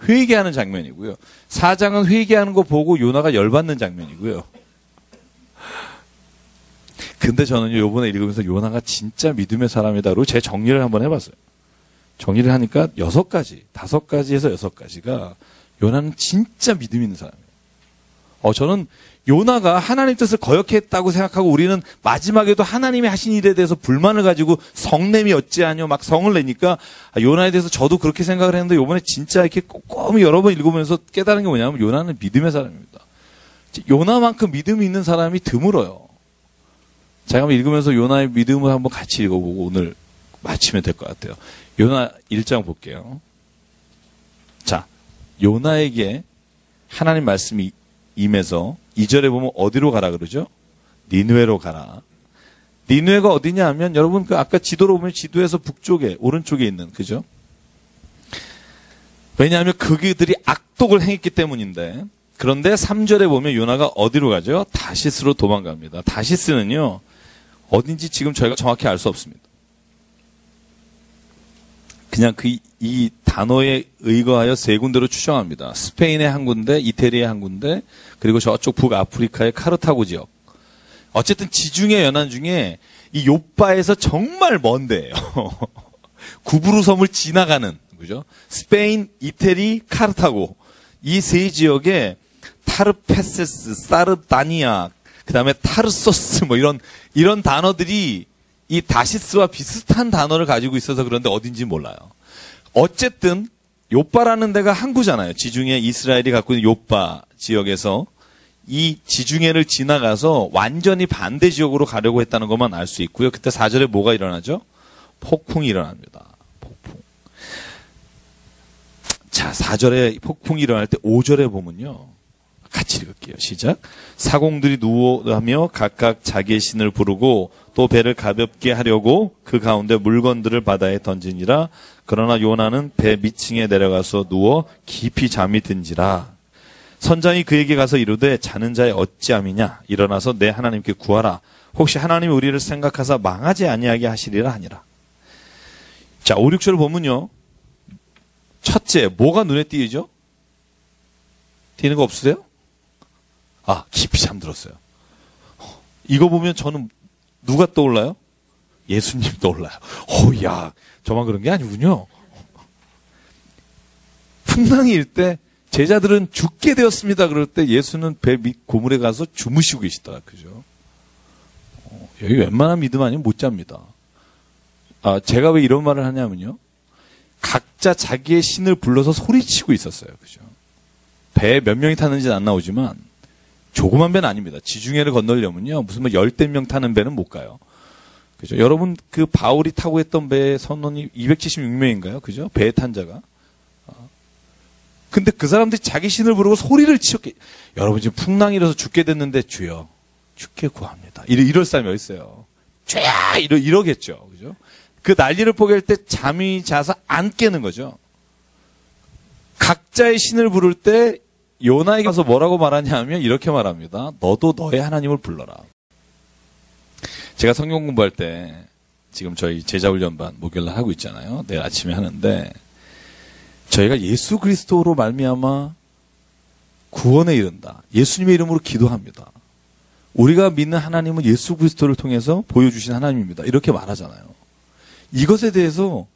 회개하는 장면이고요. 4장은 회개하는 거 보고 요나가 열받는 장면이고요. 근데 저는 요번에 읽으면서 요나가 진짜 믿음의 사람이다로 제 정리를 한번 해봤어요. 정리를 하니까 6가지, 5가지에서 6가지가 요나는 진짜 믿음 있는 사람이에요. 저는 요나가 하나님 뜻을 거역했다고 생각하고 우리는 마지막에도 하나님이 하신 일에 대해서 불만을 가지고 성냄이 어찌하뇨 막 성을 내니까 요나에 대해서 저도 그렇게 생각을 했는데 요번에 진짜 이렇게 꼼꼼히 여러 번 읽으면서 깨달은 게 뭐냐면 요나는 믿음의 사람입니다. 요나만큼 믿음이 있는 사람이 드물어요. 제가 한번 읽으면서 요나의 믿음을 한번 같이 읽어보고 오늘 마치면 될 것 같아요. 요나 1장 볼게요. 자, 요나에게 하나님 말씀이 임해서 2절에 보면 어디로 가라 그러죠? 니느웨로 가라. 니느웨가 어디냐 하면 여러분 그 아까 지도로 보면 지도에서 북쪽에 오른쪽에 있는 그죠? 왜냐하면 그들이 악독을 행했기 때문인데 그런데 3절에 보면 요나가 어디로 가죠? 다시스로 도망갑니다. 다시스는요. 어딘지 지금 저희가 정확히 알 수 없습니다. 그냥 이 단어에 의거하여 3군데로 추정합니다. 스페인의 한 군데, 이태리의 한 군데, 그리고 저쪽 북아프리카의 카르타고 지역. 어쨌든 지중해 연안 중에 이 요빠에서 정말 먼 데예요. 구브루 섬을 지나가는 그죠? 스페인, 이태리, 카르타고 이 3지역에 타르페세스, 사르다니아, 그다음에 타르소스 뭐 이런 단어들이 이 다시스와 비슷한 단어를 가지고 있어서 그런데 어딘지 몰라요. 어쨌든 요빠라는 데가 항구잖아요. 지중해 이스라엘이 갖고 있는 요빠 지역에서 이 지중해를 지나가서 완전히 반대 지역으로 가려고 했다는 것만 알 수 있고요. 그때 4절에 뭐가 일어나죠? 폭풍이 일어납니다. 폭풍. 자, 4절에 폭풍이 일어날 때 5절에 보면요. 같이 읽을게요. 시작. 사공들이 누워하며 각각 자기의 신을 부르고 또 배를 가볍게 하려고 그 가운데 물건들을 바다에 던지니라. 그러나 요나는 배 밑층에 내려가서 누워 깊이 잠이 든지라. 선장이 그에게 가서 이르되 자는 자의 어찌함이냐. 일어나서 내 하나님께 구하라. 혹시 하나님이 우리를 생각하사 망하지 아니하게 하시리라 하니라. 자, 5, 6절 보면요. 첫째, 뭐가 눈에 띄죠? 띄는 거 없으세요? 깊이 잠들었어요. 이거 보면 저는 누가 떠올라요? 예수님 떠올라요. 야, 저만 그런 게 아니군요. 풍랑이 일 때 제자들은 죽게 되었습니다. 그럴 때 예수는 배 밑 고물에 가서 주무시고 계시더라. 그죠? 여기 웬만한 믿음 아니면 못 잡니다. 제가 왜 이런 말을 하냐면요. 각자 자기의 신을 불러서 소리치고 있었어요. 그죠? 배에 몇 명이 타는지는 안 나오지만 조그만 배는 아닙니다. 지중해를 건너려면요. 무슨 10명 타는 배는 못 가요. 그죠? 여러분 그 바울이 타고 했던 배의 선원이 276명인가요? 그죠? 배에 탄 자가. 근데 그 사람들이 자기 신을 부르고 소리를 치었게. 여러분 지금 풍랑이 일어서 죽게 됐는데 주여 죽게 구합니다. 이럴 사람이 어디 있어요? 죄야 이러겠죠. 그죠? 그 난리를 포기할 때 잠이 자서 안 깨는 거죠. 각자의 신을 부를 때 요나에게 가서 뭐라고 말하냐 하면 이렇게 말합니다. 너도 너의 하나님을 불러라. 제가 성경 공부할 때 지금 저희 제자훈련반 목요일날 하고 있잖아요. 내일 아침에 하는데 저희가 예수 그리스도로 말미암아 구원에 이른다. 예수님의 이름으로 기도합니다. 우리가 믿는 하나님은 예수 그리스도를 통해서 보여주신 하나님입니다. 이렇게 말하잖아요. 이것에 대해서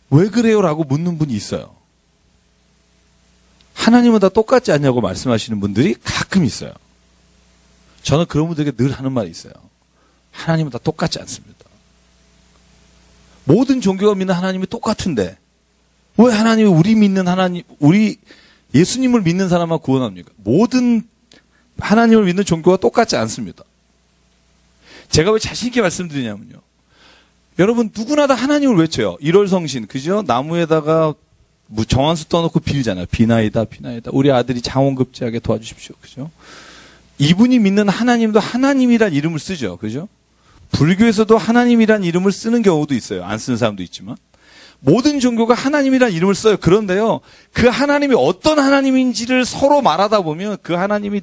왜 그래요? 라고 묻는 분이 있어요. 하나님은 다 똑같지 않냐고 말씀하시는 분들이 가끔 있어요. 저는 그런 분들에게 늘 하는 말이 있어요. 하나님은 다 똑같지 않습니다. 모든 종교가 믿는 하나님이 똑같은데 왜 하나님이 우리 믿는 하나님, 우리 예수님을 믿는 사람만 구원합니까? 모든 하나님을 믿는 종교가 똑같지 않습니다. 제가 왜 자신 있게 말씀드리냐면요. 여러분 누구나 다 하나님을 외쳐요. 1월 성신, 그죠? 나무에다가 정한수 떠놓고 빌잖아요. 비나이다, 비나이다. 우리 아들이 장원급제하게 도와주십시오. 그죠? 이분이 믿는 하나님도 하나님이란 이름을 쓰죠. 그죠? 불교에서도 하나님이란 이름을 쓰는 경우도 있어요. 안 쓰는 사람도 있지만. 모든 종교가 하나님이라는 이름을 써요. 그런데요, 그 하나님이 어떤 하나님인지를 서로 말하다 보면 그 하나님이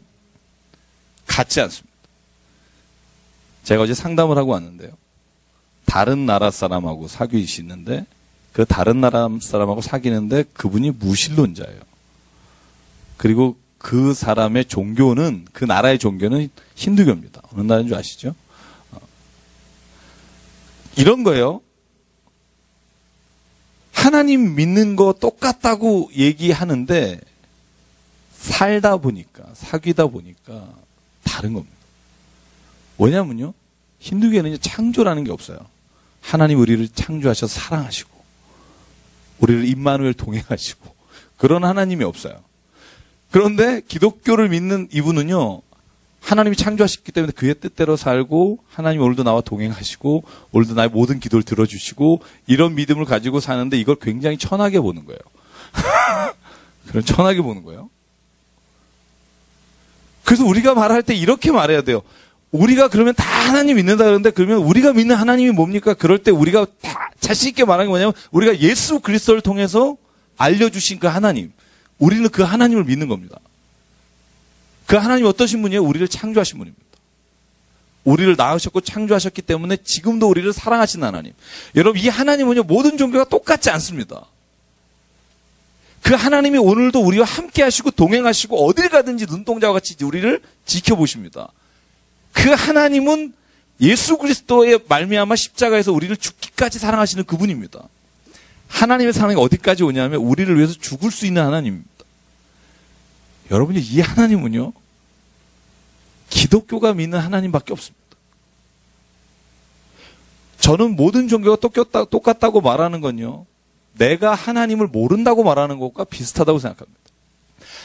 같지 않습니다. 제가 어제 상담을 하고 왔는데요. 다른 나라 사람하고 사귀시는데 그 다른 나라 사람하고 사귀는데 그분이 무신론자예요. 그리고 그 사람의 종교는, 그 나라의 종교는 힌두교입니다. 어느 나라인 줄 아시죠? 이런 거예요. 하나님 믿는 거 똑같다고 얘기하는데 살다 보니까, 사귀다 보니까 다른 겁니다. 왜냐면요, 힌두교에는 창조라는 게 없어요. 하나님 우리를 창조하셔서 사랑하시고 우리를 임마누엘 동행하시고 그런 하나님이 없어요. 그런데 기독교를 믿는 이분은요, 하나님이 창조하셨기 때문에 그의 뜻대로 살고 하나님 오늘도 나와 동행하시고 오늘도 나의 모든 기도를 들어주시고 이런 믿음을 가지고 사는데 이걸 굉장히 천하게 보는 거예요. 그런 천하게 보는 거예요. 그래서 우리가 말할 때 이렇게 말해야 돼요. 우리가 그러면 다 하나님 믿는다 그러는데 그러면 우리가 믿는 하나님이 뭡니까? 그럴 때 우리가 다 자신 있게 말하는 게 뭐냐면 우리가 예수 그리스도를 통해서 알려주신 그 하나님, 우리는 그 하나님을 믿는 겁니다. 그 하나님 어떠신 분이에요? 우리를 창조하신 분입니다. 우리를 낳으셨고 창조하셨기 때문에 지금도 우리를 사랑하신 하나님. 여러분, 이 하나님은요, 모든 종교가 똑같지 않습니다. 그 하나님이 오늘도 우리와 함께 하시고 동행하시고 어딜 가든지 눈동자와 같이 우리를 지켜보십니다. 그 하나님은 예수 그리스도의 말미암아 십자가에서 우리를 죽기까지 사랑하시는 그분입니다. 하나님의 사랑이 어디까지 오냐면 우리를 위해서 죽을 수 있는 하나님입니다. 여러분이 이 하나님은요, 기독교가 믿는 하나님밖에 없습니다. 저는 모든 종교가 똑같다고 말하는 건요, 내가 하나님을 모른다고 말하는 것과 비슷하다고 생각합니다.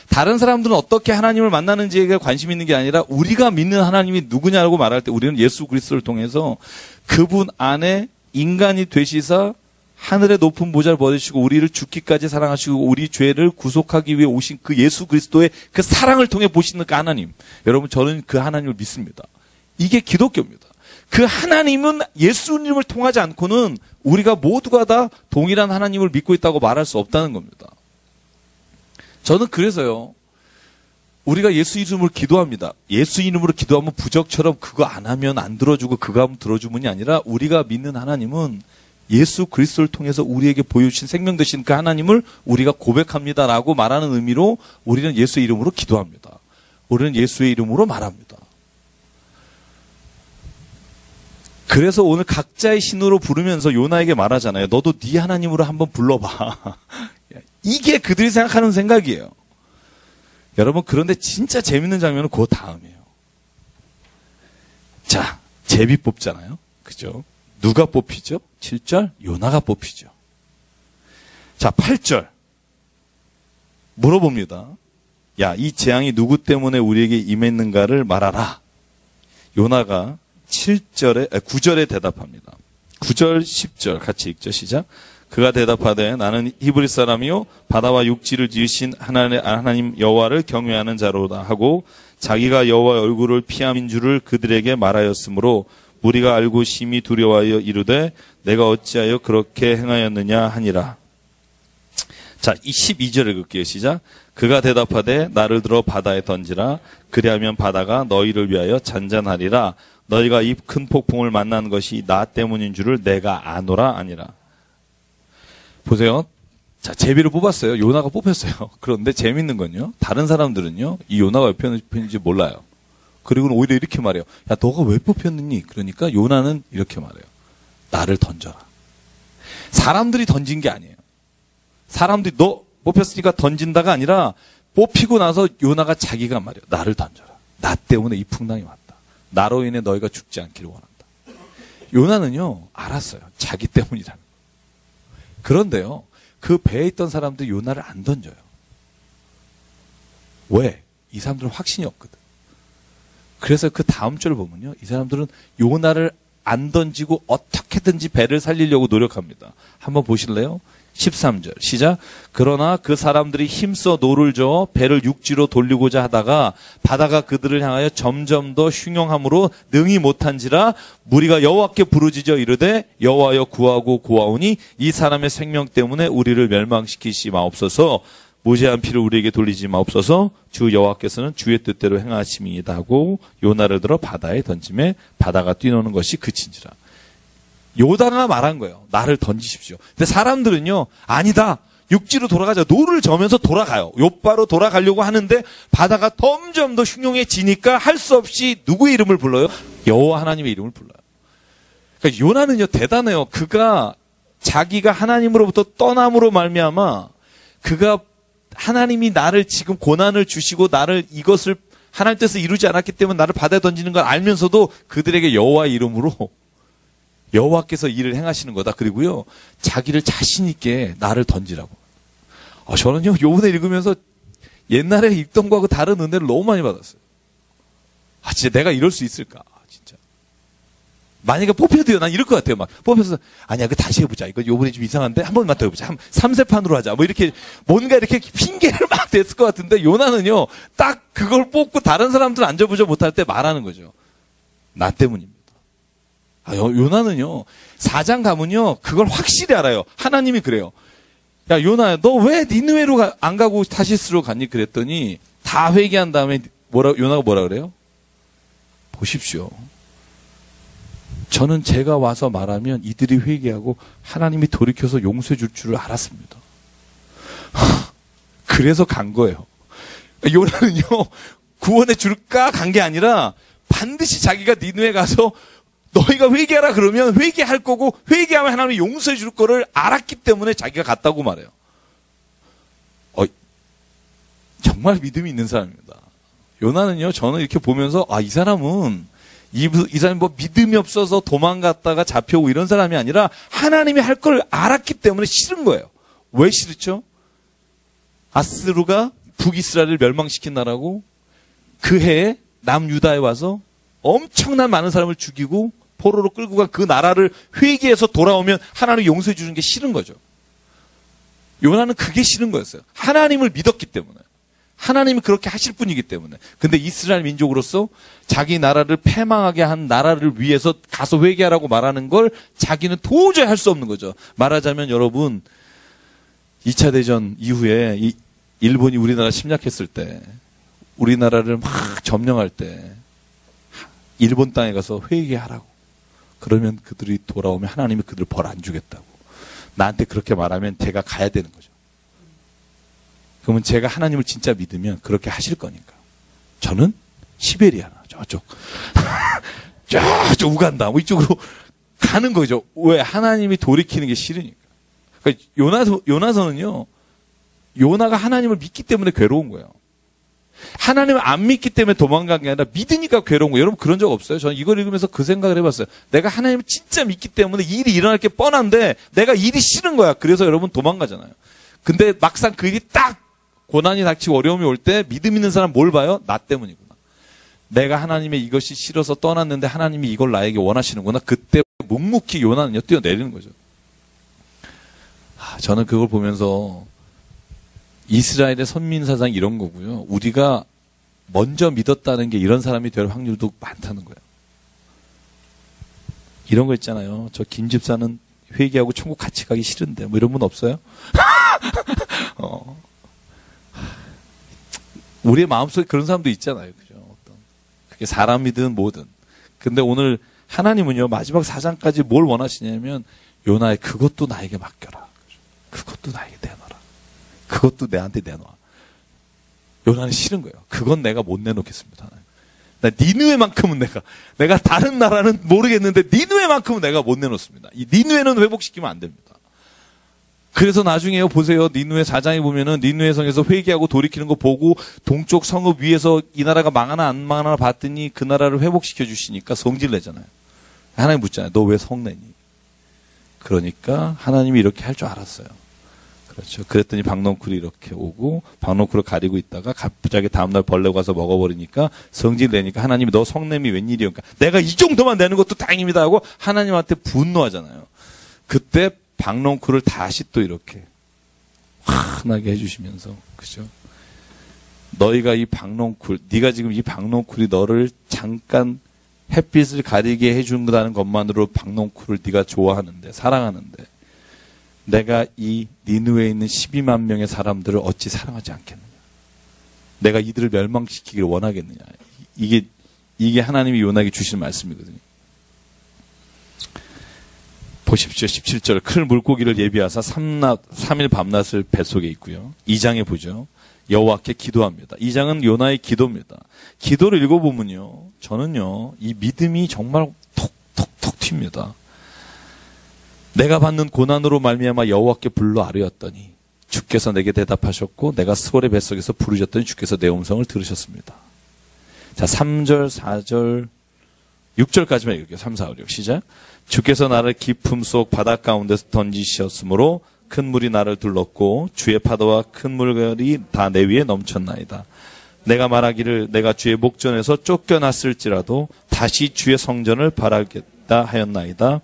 다른 사람들은 어떻게 하나님을 만나는지에 관심 있는 게 아니라 우리가 믿는 하나님이 누구냐고 말할 때 우리는 예수 그리스도를 통해서 그분 안에 인간이 되시사 하늘의 높은 보좌를 벗으시고 우리를 죽기까지 사랑하시고 우리 죄를 구속하기 위해 오신 그 예수 그리스도의 그 사랑을 통해 보시는 그 하나님. 여러분, 저는 그 하나님을 믿습니다. 이게 기독교입니다. 그 하나님은 예수님을 통하지 않고는 우리가 모두가 다 동일한 하나님을 믿고 있다고 말할 수 없다는 겁니다. 저는 그래서요, 우리가 예수 이름으로 기도합니다. 예수 이름으로 기도하면 부적처럼 그거 안 하면 안 들어주고 그거 하면 들어주면이 아니라 우리가 믿는 하나님은 예수 그리스도를 통해서 우리에게 보여주신 생명 되신 그 하나님을 우리가 고백합니다라고 말하는 의미로 우리는 예수 이름으로 기도합니다. 우리는 예수의 이름으로 말합니다. 그래서 오늘 각자의 신으로 부르면서 요나에게 말하잖아요. 너도 네 하나님으로 한번 불러봐. 이게 그들이 생각하는 생각이에요. 여러분, 그런데 진짜 재밌는 장면은 그 다음이에요. 자, 제비 뽑잖아요. 그죠? 누가 뽑히죠? 7절, 요나가 뽑히죠. 자, 8절. 물어봅니다. 야, 이 재앙이 누구 때문에 우리에게 임했는가를 말하라. 요나가 9절에 대답합니다. 9절, 10절 같이 읽죠. 시작. 그가 대답하되 나는 히브리 사람이요 바다와 육지를 지으신 하나님 여호와를 경외하는 자로다 하고 자기가 여호와의 얼굴을 피함인 줄을 그들에게 말하였으므로 무리가 알고 심히 두려워하여 이르되 내가 어찌하여 그렇게 행하였느냐 하니라. 자, 이 12절을 읽을게요. 시작. 그가 대답하되 나를 들어 바다에 던지라. 그리하면 바다가 너희를 위하여 잔잔하리라. 너희가 이 큰 폭풍을 만난 것이 나 때문인 줄을 내가 아노라 아니라. 보세요. 자, 제비를 뽑았어요. 요나가 뽑혔어요. 그런데 재밌는 건요, 다른 사람들은요, 이 요나가 왜 뽑혔는지 몰라요. 그리고는 오히려 이렇게 말해요. 야, 너가 왜 뽑혔느니? 그러니까 요나는 이렇게 말해요. 나를 던져라. 사람들이 던진 게 아니에요. 사람들이 너 뽑혔으니까 던진다가 아니라 뽑히고 나서 요나가 자기가 말해요. 나를 던져라. 나 때문에 이 풍랑이 왔다. 나로 인해 너희가 죽지 않기를 원한다. 요나는요, 알았어요. 자기 때문이라는 거. 그런데요, 그 배에 있던 사람들이 요나를 안 던져요. 왜? 이 사람들은 확신이 없거든. 그래서 그 다음 절을 보면요, 이 사람들은 요나를 안 던지고 어떻게든지 배를 살리려고 노력합니다. 한번 보실래요? 13절 시작. 그러나 그 사람들이 힘써 노를 저어 배를 육지로 돌리고자 하다가 바다가 그들을 향하여 점점 더 흉용함으로 능히 못한지라 무리가 여호와께 부르짖어 이르되 여호와여 구하고 고하오니 이 사람의 생명 때문에 우리를 멸망시키시 마옵소서. 무죄한 피를 우리에게 돌리지 마옵소서. 주 여호와께서는 주의 뜻대로 행하심이다 하고 요나를 들어 바다에 던짐에 바다가 뛰노는 것이 그친지라. 요나가 말한 거예요. 나를 던지십시오. 근데 사람들은요, 아니다. 육지로 돌아가자. 노를 저면서 돌아가요. 욥바로 돌아가려고 하는데 바다가 점점 더 흉흉해지니까 할 수 없이 누구의 이름을 불러요? 여호와 하나님의 이름을 불러요. 그러니까 요나는요 대단해요. 그가 자기가 하나님으로부터 떠남으로 말미암아 그가 하나님이 나를 지금 고난을 주시고 나를 이것을 하나님 뜻을 이루지 않았기 때문에 나를 바다에 던지는 걸 알면서도 그들에게 여호와의 이름으로 여호와께서 일을 행하시는 거다. 그리고요 자기를 자신 있게 나를 던지라고. 저는요 요번에 읽으면서 옛날에 읽던 거하고 다른 은혜를 너무 많이 받았어요. 진짜 내가 이럴 수 있을까? 진짜. 만약에 뽑혀도요, 난 이럴 것 같아요. 막 뽑혀서 아니야, 그 다시 해보자. 이거 요번에 좀 이상한데 한 번만 더 해보자. 3세판으로 하자. 뭐 이렇게 뭔가 이렇게 핑계를 막 댔을 것 같은데 요나는요 딱 그걸 뽑고 다른 사람들 앉아보자 못할 때 말하는 거죠. 나 때문입니다. 요나는요 4장 가면요 그걸 확실히 알아요. 하나님이 그래요. 야 요나야, 너 왜 니느웨로 안 가고 타시스로 갔니? 그랬더니 다 회개한 다음에 요나가 뭐라 그래요? 보십시오. 저는 제가 와서 말하면 이들이 회개하고 하나님이 돌이켜서 용서해 줄 줄을 알았습니다. 그래서 간 거예요. 요나는요 구원해 줄까 간 게 아니라 반드시 자기가 니느웨 가서 너희가 회개하라 그러면 회개할 거고 회개하면 하나님이 용서해 줄 거를 알았기 때문에 자기가 갔다고 말해요. 정말 믿음이 있는 사람입니다. 요나는요 저는 이렇게 보면서 이 사람은 이 사람이 뭐 믿음이 없어서 도망갔다가 잡혀오고 이런 사람이 아니라 하나님이 할 걸 알았기 때문에 싫은 거예요. 왜 싫죠? 아스루가 북이스라엘을 멸망시킨 나라고 그 해에 남유다에 와서 엄청난 많은 사람을 죽이고 포로로 끌고 간 그 나라를 회개해서 돌아오면 하나님이 용서해 주는 게 싫은 거죠. 요나는 그게 싫은 거였어요. 하나님을 믿었기 때문에. 하나님이 그렇게 하실 분이기 때문에. 근데 이스라엘 민족으로서 자기 나라를 패망하게 한 나라를 위해서 가서 회개하라고 말하는 걸 자기는 도저히 할 수 없는 거죠. 말하자면 여러분 2차 대전 이후에 일본이 우리나라 침략했을 때 우리나라를 막 점령할 때 일본 땅에 가서 회개하라고. 그러면 그들이 돌아오면 하나님이 그들을 벌 안 주겠다고. 나한테 그렇게 말하면 제가 가야 되는 거죠. 그러면 제가 하나님을 진짜 믿으면 그렇게 하실 거니까. 저는 시베리아나 저쪽 저쪽 우간다 뭐 이쪽으로 가는 거죠. 왜? 하나님이 돌이키는 게 싫으니까. 그러니까 요나서는요 요나가 하나님을 믿기 때문에 괴로운 거예요. 하나님을 안 믿기 때문에 도망간 게 아니라 믿으니까 괴로운 거예요. 여러분 그런 적 없어요? 저는 이걸 읽으면서 그 생각을 해봤어요. 내가 하나님을 진짜 믿기 때문에 일이 일어날 게 뻔한데 내가 일이 싫은 거야. 그래서 여러분 도망가잖아요. 근데 막상 그 일이 딱 고난이 닥치고 어려움이 올 때 믿음 있는 사람 뭘 봐요? 나 때문이구나. 내가 하나님의 이것이 싫어서 떠났는데 하나님이 이걸 나에게 원하시는구나. 그때 묵묵히 요나는요 뛰어내리는 거죠. 저는 그걸 보면서 이스라엘의 선민사상 이런 거고요. 우리가 먼저 믿었다는 게 이런 사람이 될 확률도 많다는 거예요. 이런 거 있잖아요. 저 김 집사는 회개하고 천국 같이 가기 싫은데 뭐 이런 분 없어요? 우리의 마음속에 그런 사람도 있잖아요. 그죠? 그게 사람이든 뭐든. 근데 오늘 하나님은요 마지막 4장까지 뭘 원하시냐면 요나의 그것도 나에게 맡겨라. 그것도 나에게 내놔라. 그것도 내한테 내놔. 요나는 싫은 거예요. 그건 내가 못 내놓겠습니다. 나 니느웨만큼은 내가 다른 나라는 모르겠는데 니느웨만큼은 내가 못 내놓습니다. 이 니느웨는 회복시키면 안 됩니다. 그래서 나중에요 보세요. 니느웨 4장에 보면은 니느웨 성에서 회개하고 돌이키는 거 보고 동쪽 성읍 위에서 이 나라가 망하나 안 망하나 봤더니 그 나라를 회복시켜 주시니까 성질 내잖아요. 하나님 묻잖아요. 너 왜 성내니? 그러니까 하나님이 이렇게 할 줄 알았어요. 그렇죠. 그랬더니 박넝쿨이 이렇게 오고 박넝쿨을 가리고 있다가 갑자기 다음날 벌레가 가서 먹어버리니까 성질 내니까 하나님이 너 성냄이 웬일이야. 그러니까 내가 이 정도만 내는 것도 다행입니다 하고 하나님한테 분노하잖아요. 그때 박넝쿨을 다시 또 이렇게 환하게 해주시면서 그죠? 너희가 이 박넝쿨, 네가 지금 이 박넝쿨이 너를 잠깐 햇빛을 가리게 해준다는 것만으로 박넝쿨을 네가 좋아하는데 사랑하는데 내가 이 니느웨에 있는 12만 명의 사람들을 어찌 사랑하지 않겠느냐? 내가 이들을 멸망시키기를 원하겠느냐? 이게 하나님이 요나에게 주신 말씀이거든요. 보십시오. 17절 큰 물고기를 예비하사 3일 밤낮을 뱃속에 있고요. 2장에 보죠. 여호와께 기도합니다. 2장은 요나의 기도입니다. 기도를 읽어보면요. 저는요. 이 믿음이 정말 톡톡톡 튑니다. 내가 받는 고난으로 말미암아 여호와께 불러 아뢰었더니 주께서 내게 대답하셨고 내가 스월의 뱃속에서 부르셨더니 주께서 내 음성을 들으셨습니다. 자, 3절, 4절, 6절까지만 읽을게요. 3, 4, 5, 6 시작. 주께서 나를 깊음 속 바닷 가운데서 던지셨으므로 큰 물이 나를 둘렀고 주의 파도와 큰 물결이 다 내 위에 넘쳤나이다. 내가 말하기를 내가 주의 목전에서 쫓겨났을지라도 다시 주의 성전을 바라겠다 하였나이다.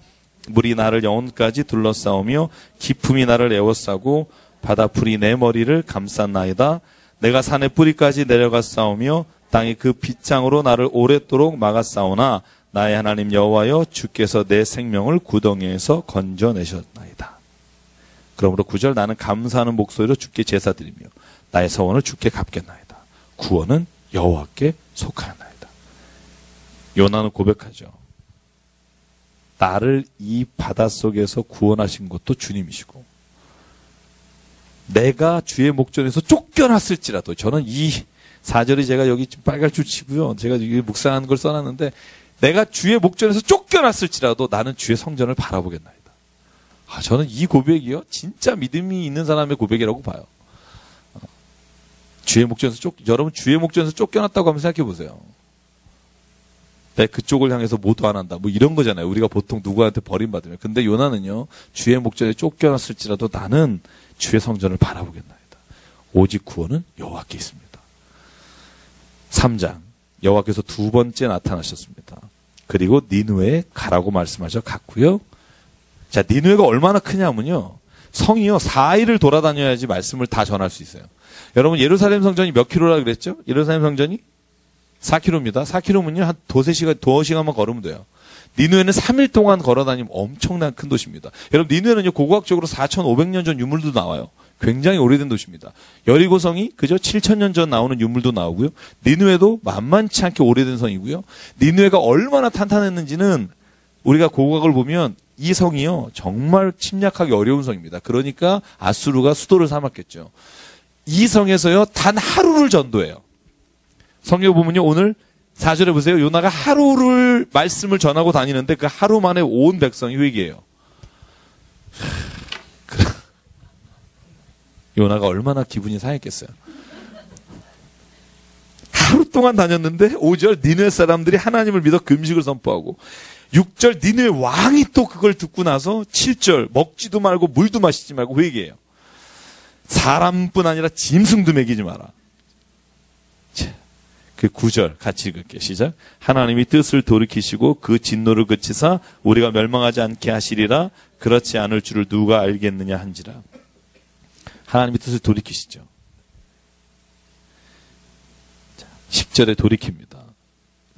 물이 나를 영혼까지 둘러싸우며 깊음이 나를 에워싸고 바다풀이 내 머리를 감쌌나이다. 내가 산의 뿌리까지 내려가 싸우며 땅이 그 빗장으로 나를 오랫도록 막았사오나 나의 하나님 여호와여 주께서 내 생명을 구덩이에서 건져내셨나이다. 그러므로 9절 나는 감사하는 목소리로 주께 제사드리며 나의 서원을 주께 갚겠나이다. 구원은 여호와께 속하였나이다. 요나는 고백하죠. 나를 이 바닷속에서 구원하신 것도 주님이시고 내가 주의 목전에서 쫓겨났을지라도 저는 이 4절이 제가 여기 빨간 줄 치고요. 제가 여기 묵상한 걸 써놨는데 내가 주의 목전에서 쫓겨났을지라도 나는 주의 성전을 바라보겠나이다. 저는 이 고백이요. 진짜 믿음이 있는 사람의 고백이라고 봐요. 주의 목전에서 여러분 주의 목전에서 쫓겨났다고 한번 생각해 보세요. 내 그쪽을 향해서 모두 안 한다. 뭐 이런 거잖아요. 우리가 보통 누구한테 버림받으면. 근데 요나는요. 주의 목전에 쫓겨났을지라도 나는 주의 성전을 바라보겠나이다. 오직 구원은 여호와께 있습니다. 3장 여호와께서 두 번째 나타나셨습니다. 그리고 니느웨에 가라고 말씀하셔 갔고요. 자, 니느웨가 얼마나 크냐면요. 성이요. 4일을 돌아다녀야지 말씀을 다 전할 수 있어요. 여러분 예루살렘 성전이 몇 킬로라 그랬죠? 예루살렘 성전이 4km입니다. 4km면요. 한 두세 시간만 걸으면 돼요. 니느웨는 3일 동안 걸어다니면 엄청난 큰 도시입니다. 여러분 니느웨는요. 고고학적으로 4,500년 전 유물도 나와요. 굉장히 오래된 도시입니다. 여리고성이 그저 7,000년 전 나오는 유물도 나오고요. 니느웨도 만만치 않게 오래된 성이고요. 니느웨가 얼마나 탄탄했는지는 우리가 고고학을 보면 이 성이요. 정말 침략하기 어려운 성입니다. 그러니까 아수르가 수도를 삼았겠죠. 이 성에서요. 단 하루를 전도해요. 성경 보면요. 오늘 4절에 보세요. 요나가 하루를 말씀을 전하고 다니는데 그 하루 만에 온 백성이 회개해요. 요나가 얼마나 기분이 상했겠어요. 하루 동안 다녔는데 5절 니느웨 사람들이 하나님을 믿어 금식을 선포하고 6절 니느웨 왕이 또 그걸 듣고 나서 7절 먹지도 말고 물도 마시지 말고 회개해요. 사람뿐 아니라 짐승도 먹이지 마라. 그 9절 같이 읽을게요. 시작. 하나님이 뜻을 돌이키시고 그 진노를 그치사 우리가 멸망하지 않게 하시리라. 그렇지 않을 줄을 누가 알겠느냐 한지라. 하나님이 뜻을 돌이키시죠. 10절에 돌이킵니다.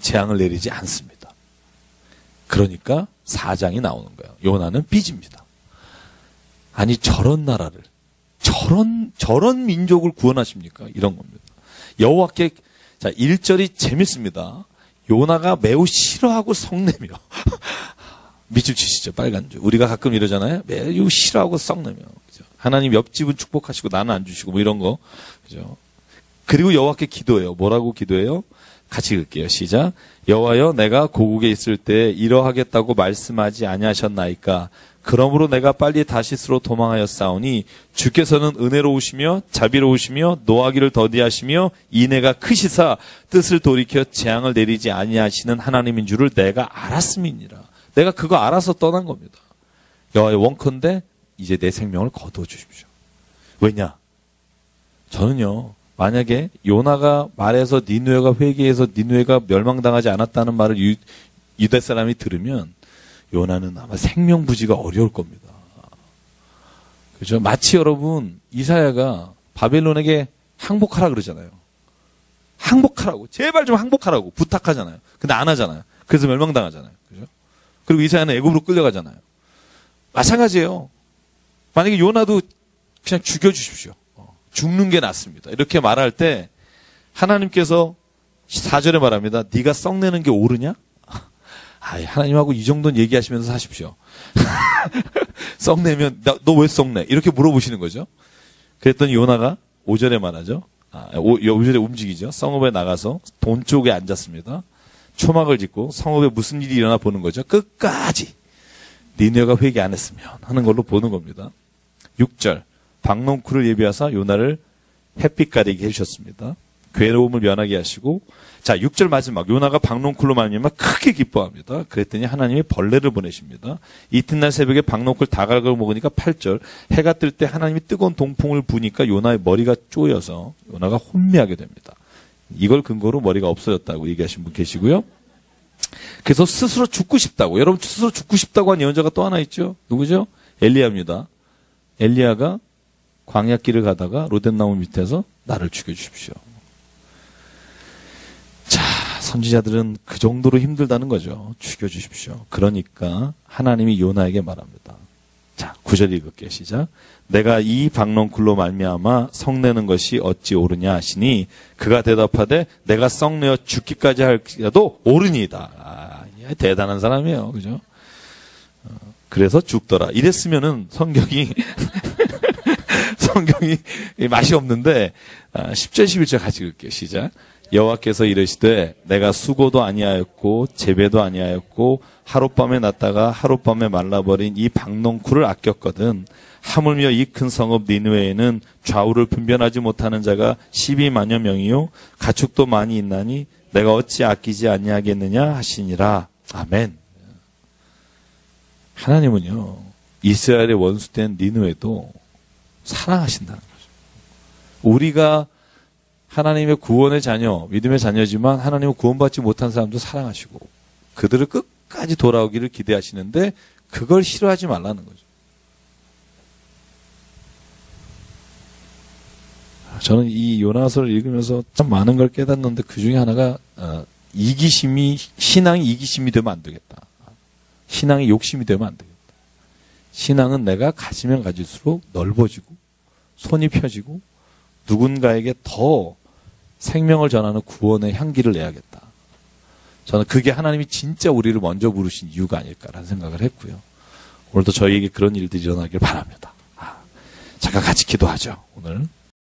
재앙을 내리지 않습니다. 그러니까 4장이 나오는 거예요. 요나는 삐집니다. 아니 저런 나라를 저런 민족을 구원하십니까? 이런 겁니다. 여호와께 자 1절이 재밌습니다. 요나가 매우 싫어하고 성내며 밑줄 치시죠. 빨간 줄. 우리가 가끔 이러잖아요. 매우 싫어하고 성내며. 그죠? 하나님 옆집은 축복하시고 나는 안 주시고 뭐 이런 거. 그죠? 그리고 여호와께 기도해요. 뭐라고 기도해요? 같이 읽을게요. 시작. 여호와여 내가 고국에 있을 때 이러하겠다고 말씀하지 아니하셨나이까. 그러므로 내가 빨리 다시스로 도망하였사오니 주께서는 은혜로우시며 자비로우시며 노하기를 더디하시며 인애가 크시사 뜻을 돌이켜 재앙을 내리지 아니하시는 하나님인 줄을 내가 알았음이니라. 내가 그거 알아서 떠난 겁니다. 여호와의 원컨대 이제 내 생명을 거두어 주십시오. 왜냐? 저는요, 만약에 요나가 말해서 니느웨가 회개해서 니느웨가 멸망당하지 않았다는 말을 유대 사람이 들으면 요나는 아마 생명부지가 어려울 겁니다. 그죠? 마치 여러분, 이사야가 바벨론에게 항복하라 그러잖아요. 항복하라고. 제발 좀 항복하라고. 부탁하잖아요. 근데 안 하잖아요. 그래서 멸망당하잖아요. 그죠? 그리고 이사야는 애굽으로 끌려가잖아요. 마찬가지예요. 만약에 요나도 그냥 죽여주십시오. 죽는 게 낫습니다. 이렇게 말할 때 하나님께서 4절에 말합니다. 네가 썩내는 게 옳으냐? 하나님하고 이 정도는 얘기하시면서 사십시오. 썩내면 너 왜 썩내? 이렇게 물어보시는 거죠. 그랬더니 요나가 5절에 말하죠. 5절에 움직이죠. 성읍에 나가서 돈 쪽에 앉았습니다. 초막을 짓고 성읍에 무슨 일이 일어나 보는 거죠. 끝까지 니느웨가 회개 안 했으면 하는 걸로 보는 겁니다. 6절 박농쿨을 예비하사 요나를 햇빛 가리게 해주셨습니다. 괴로움을 면하게 하시고, 자 6절 마지막 요나가 박농쿨로 말미암아 크게 기뻐합니다. 그랬더니 하나님이 벌레를 보내십니다. 이튿날 새벽에 박농쿨 다각을 먹으니까 8절 해가 뜰 때 하나님이 뜨거운 동풍을 부니까 요나의 머리가 쪼여서 요나가 혼미하게 됩니다. 이걸 근거로 머리가 없어졌다고 얘기하신 분 계시고요. 그래서 스스로 죽고 싶다고, 여러분 스스로 죽고 싶다고 한 예언자가 또 하나 있죠. 누구죠? 엘리야입니다. 엘리야가 광야길을 가다가 로뎀나무 밑에서 나를 죽여주십시오. 자, 선지자들은 그 정도로 힘들다는 거죠. 죽여주십시오. 그러니까 하나님이 요나에게 말합니다. 자, 9절 읽을게요. 시작. 내가 이 박농쿨로 말미암아 썩내는 것이 어찌 옳으냐 하시니 그가 대답하되 내가 썩내어 죽기까지 할지라도 옳으니이다. 대단한 사람이에요. 그죠? 그래서 죽더라. 이랬으면은 성경이 맛이 없는데 10절 11절 같이 읽을게요. 시작. 여호와께서 이르시되 내가 수고도 아니하였고 재배도 아니하였고 하룻밤에 났다가 하룻밤에 말라버린 이 박농쿨을 아꼈거든. 하물며 이 큰 성읍 니느웨에는 좌우를 분별하지 못하는 자가 12만여 명이요 가축도 많이 있나니 내가 어찌 아끼지 아니하겠느냐 하시니라. 아멘. 하나님은요 이스라엘의 원수된 니느웨도 사랑하신다는 거죠. 우리가 하나님의 구원의 자녀, 믿음의 자녀지만 하나님은 구원받지 못한 사람도 사랑하시고 그들을 끝까지 돌아오기를 기대하시는데 그걸 싫어하지 말라는 거죠. 저는 이 요나서를 읽으면서 참 많은 걸 깨닫는데 그 중에 하나가 신앙이 이기심이 되면 안 되겠다. 신앙이 욕심이 되면 안 되겠다. 신앙은 내가 가지면 가질수록 넓어지고 손이 펴지고 누군가에게 더 생명을 전하는 구원의 향기를 내야겠다. 저는 그게 하나님이 진짜 우리를 먼저 부르신 이유가 아닐까라는 생각을 했고요. 오늘도 저희에게 그런 일들이 일어나길 바랍니다. 잠깐 같이 기도하죠. 오늘.